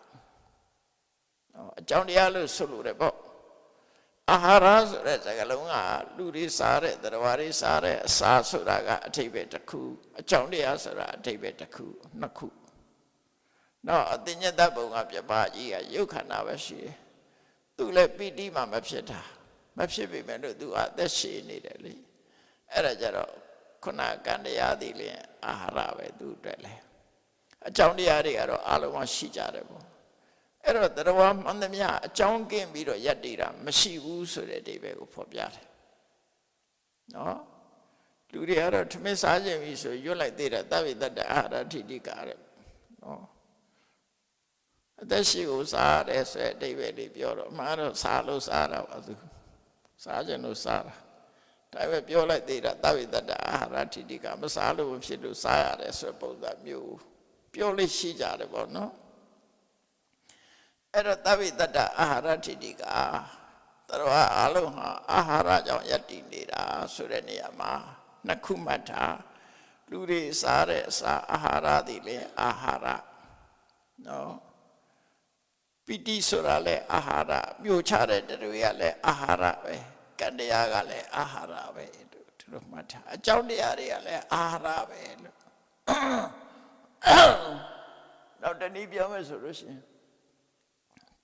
အကြောင်းတရားလို့ဆိုလို့တယ်ပေါ့အာဟာရဆိုတဲ့စကားလုံးကလူတွေစားတဲ့တရားတွေစားတဲ့အစာဆိုတာကအထိပ္ပယ်တစ်ခုအကြောင်းတရားဆိုတာအထိပ္ပယ်တစ်ခုနှစ်ခုနောက်အတင်ညတဘုံကပြပါကြီးကရုပ်ခန္ဓာပဲရှိတယ်သူလည်းပိဋိမှမဖြစ်တာမဖြစ်ပေမဲ့လို့သူအသက်ရှည်နေတယ်လေအဲ့ဒါကြတော့ခုနကံတရားသည်လျှင်အာဟာရပဲသူအတွက်လေအကြောင်းတရားတွေကတော့အလုံးမရှိကြတယ်ပေါ့အဲ့တော့တရားမှန်သမျှအကြောင်းကင်းပြီးတော့ယက်တည်တာမရှိဘူးဆိုတဲ့အဓိပ္ပာယ်ကိုဖော်ပြတယ်နော်လူတွေကတော့ထမင်းစားခြင်းပြီဆိုရွတ်လိုက်သေးတယ်တပိတ္တအာဟာရထိတိကာတဲ့နော်အသက်ရှိကိုစားတယ်ဆိုတဲ့အဓိပ္ပာယ်လေးပြောတော့အမှားတော့စားလို့စားတာပါသူစားခြင်းလို့စားတာဒါပဲပြောလိုက်သေးတာတပိတ္တအာဟာရထိတိကာမစားလို့ဖြစ်လို့စားရတယ်ဆိုတဲ့ပုံစံမျိုးပြောလို့ရှိကြတယ်ပေါ့နော်အဲ့တော့တပိတ္တအာဟာရထိတိကာတရားအလုံးဟာအာဟာရကြောင့်ယက်တည်နေတာဆိုတဲ့နေရာမှာနှစ်ခုမှတ်ထားလူတွေစားတဲ့အစာအာဟာရသည်လေအာဟာရနော်ပိဋိဆိုတာလေအာဟာရမြို့ချတဲ့တွေကလည်းအာဟာရပဲကံတရားကလည်းအာဟာရပဲသူတို့မှတ်ထားအကြောင်းတရားတွေကလည်းအာဟာရပဲလို့နောက်တနည်းပြောမယ်ဆိုလို့ရှိရင်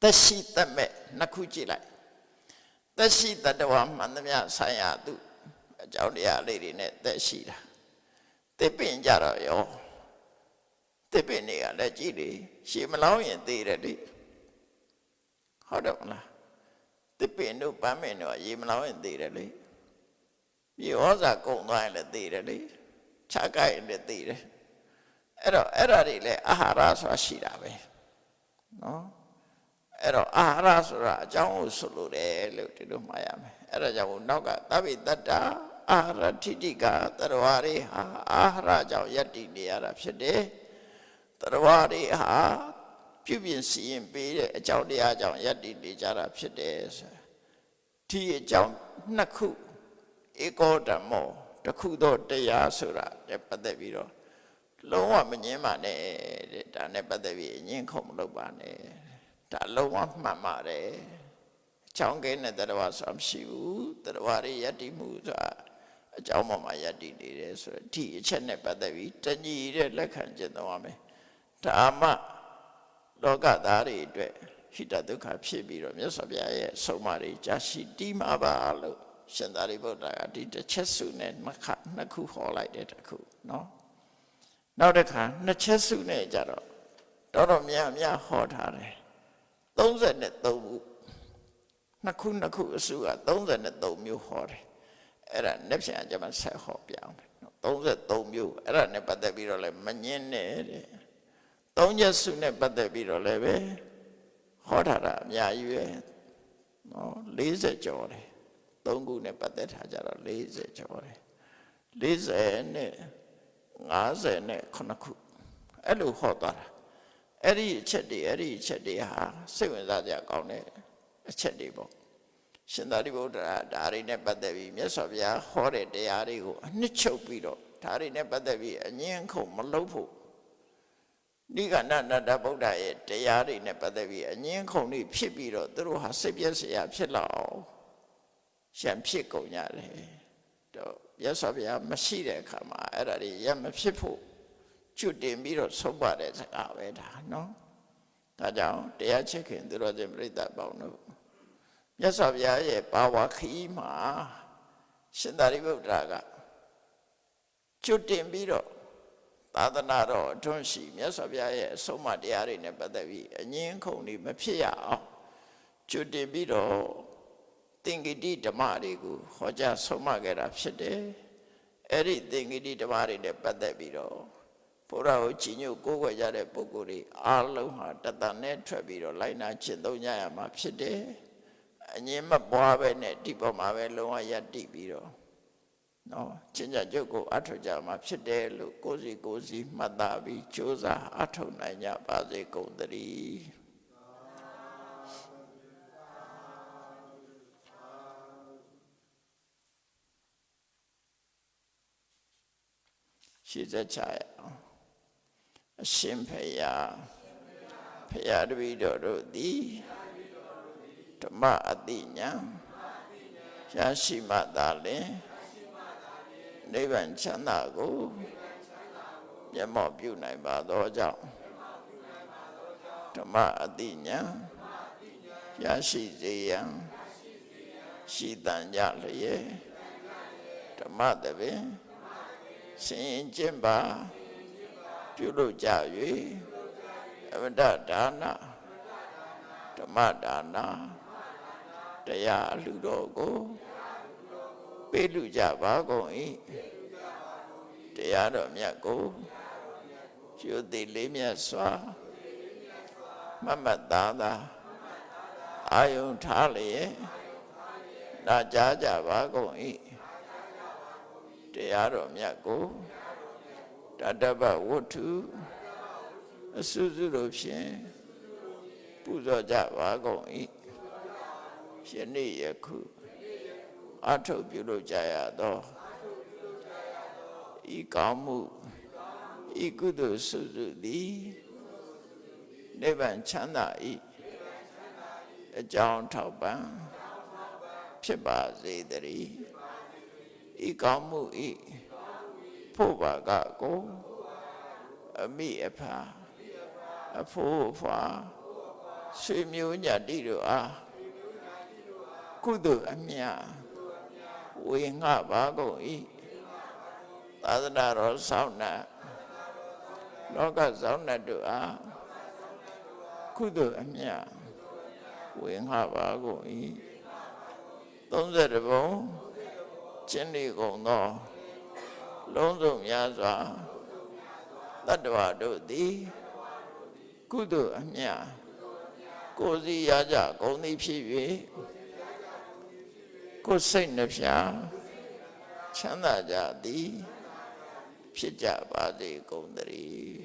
သက်ရှိသက်မဲ့နှစ်ခုကြည့်လိုက်သက်ရှိတတ္တဝါမှန်သမျှဆိုင်ရာသူအကြောင်းတရားလေးတွေနဲ့သက်ရှိတာတစ်ပင်ကြတော့ရောတစ်ပင်တွေကလည်းကြည့်လေရှည်မလောင်းရင်သေးတယ်လေဟုတ်တယ်မလားတစ်ပင်တို့ပန်းပင်တို့ရေမလောင်းရင်သေးတယ်လေမြေဩဇာကုန်သွားရင်လည်းသေးတယ်လေခြားကိုက်ရင်လည်းသေးတယ်အဲ့တော့အဲ့ဒါတွေလည်းအာဟာရဆိုတာရှိတာပဲနော်အဲ့တော့အာဟာရဆိုတာအကြောင်းကိုဆိုလို့တယ်လို့ဒီလိုမှားရမယ်အဲ့ဒါကြောင့်နောက်ကသဗ္ဗိတ္တအာဟာရထိတိကသတ္တဝါတွေဟာအာဟာရကြောင့်ယက်တည်နေရတာဖြစ်တယ်သတ္တဝါတွေဟာပြုပြင်စီရင်ပေးတဲ့အကြောင်းတရားကြောင့်ယက်တည်နေကြတာဖြစ်တယ်ဆိုဒီအကြောင်းနှစ်ခုဧကောဓမ္မောတစ်ခုသောတရားဆိုတာနဲ့ပတ်သက်ပြီးတော့လုံးဝမငင်းပါနဲ့တဲ့ဒါနဲ့ပတ်သက်ပြီးအငင်းခုံမလုပ်ပါနဲ့ဒါလုံးဝမှန်ပါတယ်အကြောင်းကင်းတဲ့တရားဆိုတာမရှိဘူးတရားတွေယက်တည်မှုဆိုတာအကြောင်းပေါ်မှာယက်တည်နေတယ်ဆိုတော့ဒီအချက်နဲ့ပတ်သက်ပြီးတညီတဲ့လက်ခံကျင့်သုံးရမယ်ဒါမှလောကသားတွေအတွက်ဟိတဒုက္ခဖြစ်ပြီးတော့မြတ်စွာဘုရားရဲ့ဆုံးမတွေကြာရှိတီးမှာပါလို့ရှင်သာရိပုတ္တရာကဒီတစ်ချက်စုနဲ့နှစ်ခုဟောလိုက်တဲ့တစ်ခုနော်နောက်တစ်ခါနှစ်ချက်စုနဲ့ကြတော့တော်များများဟောထားတယ်33ခုနှစ်ခုအစုက33မျိုးဟောတယ်အဲ့ဒါနှစ်ဖြန်ကျမှဆက်ဟောပြအောင်33မျိုးအဲ့ဒါနဲ့ပတ်သက်ပြီးတော့လည်းမငင်းနဲ့တဲ့သုံးချက်စုနဲ့ပတ်သက်ပြီးတော့လည်းပဲဟောထားတာအများကြီးပဲနော်40ကျော်တယ်3ခုနဲ့ပတ်သက်ထားကြတော့40ကျော်တယ်40နဲ့50နဲ့9ခုအဲ့လိုဟောသွားတာအဲ့ဒီအချက်တွေဟာစိတ်ဝင်စားကြကောင်းတဲ့အချက်တွေပေါ့ရှင်သာရိပုတ္တရာဒါတွေနဲ့ပတ်သက်ပြီးမြတ်စွာဘုရားဟောတဲ့တရားတွေကိုအနှစ်ချုပ်ပြီးတော့ဒါတွေနဲ့ပတ်သက်ပြီးအငင်းခုန်မလုပ်ဖို့နိဂန္ဓနတ္တဗုဒ္ဓရဲ့တရားတွေနဲ့ပတ်သက်ပြီးအငင်းခုန်တွေဖြစ်ပြီးတော့သူတို့ဟာစိတ်ပြည့်စရာဖြစ်လာအောင်ရှံဖြစ်ကုန်ကြတယ်တော့မြတ်စွာဘုရားမရှိတဲ့အခါမှာအဲ့ဒါတွေရမဖြစ်ဖို့ကျွတ်တင်ပြီးတော့ဆုံးပါတဲ့စကားပဲဒါနော်ဒါကြောင့်တရားချစ်ခင်သူတော်စင်ပြိဿပေါင်းတို့မြတ်စွာဘုရားရဲ့ဘာဝခီးမှာရှင်သာရိပုတ္တရာကကျွတ်တင်ပြီးတော့ သာသနာတော်အတွန်းရှိမြတ်စွာဘုရားရဲ့အဆုံးအမတရားတွေနဲ့ပတ်သက်ပြီးအငြင်းခုန်တွေမဖြစ်ရအောင်ကျွတ်တင်ပြီးတော့သင်္ကေတိဓမ္မတွေကိုဟောကြားဆုံးမခဲ့တာဖြစ်တယ်အဲ့ဒီသင်္ကေတိဓမ္မတွေနဲ့ပတ်သက်ပြီးတော့ဘုရားကိုကြည်ညိုကိုးကွယ်ကြတဲ့ပုဂ္ဂိုလ်တွေအားလုံးဟာတတန်နဲ့ထွက်ပြီးတော့လိုက်နာကျင့်သုံးကြရမှာဖြစ်တယ်အငြင်းမပွားပဲနဲ့ဒီပေါ်မှာပဲလုံးဝယက်တည်ပြီးတော့နော်ကျင့်ကြံကြုတ်ကိုအထောက်ကြမှာဖြစ်တယ်လို့ကိုယ်စီမှတ်သားပြီးကြိုးစားအထောက်နိုင်ကြပါစေကုန်သတည်းရှိစချရအောင်အရှင်ဖေယဖရာတပည့်တော်တို့သည်ဓမ္မအတိညာရရှိမှသာလျှင်နိဗ္ဗာန်ချမ်းသာကိုမျက်မှောက်ပြုနိုင်ပါသောကြောင့်ဓမ္မအတိညာရရှိစေရန်ရှိတန်ကြလျက်ဓမ္မတပင်ဆင်ရင်ကျင့်ပါပြုလုပ်ကြ၍အမတဒါနဓမ္မဒါနတရားလူတော်ကိုပေးလူကြပါကုန်၏တရားတော်မြတ်ကိုကျိုးသိလေးမြတ်စွာမမတ်သားသာအာယုံထားလျက်နာကြားကြပါကုန်၏တရားတော်မြတ်ကိုတတ္တဗဝတ္ထုအစုစုတို့ဖြင့်ပူဇော်ကြပါကုန်၏ယနေ့ယခုအထောက်ပြုလုပ်ကြရသောဤကောင်းမှုဤကုသိုလ်စုစုသည်နိဗ္ဗာန်ချမ်းသာ၏အကြောင်းထောက်ပံ့ဖြစ်ပါစေတည်းဤကောင်းမှုဤဖို့ပါကကိုအမိအဖာအဖိုးအဖွာဆွေမျိုးညတိတို့အားကုသိုလ်အမြတ်ဝေငှပါကုန်၏သာသနာတော်ဆောင်နာလောကဆောင်နာတို့အားကုသိုလ်အမြတ်ဝေငှပါကုန်၏30ဘုံကျင့်နေကုန်သောလုံးစုံများစွာတတ္တဝါတို့သည်ကုသိုလ်အမြတ်ကိုယ်စီရကြကုန်သည်ဖြစ်၍ကိုယ်စိတ်နှဖျားချမ်းသာကြသည်ဖြစ်ကြပါစေကုန်သတည်း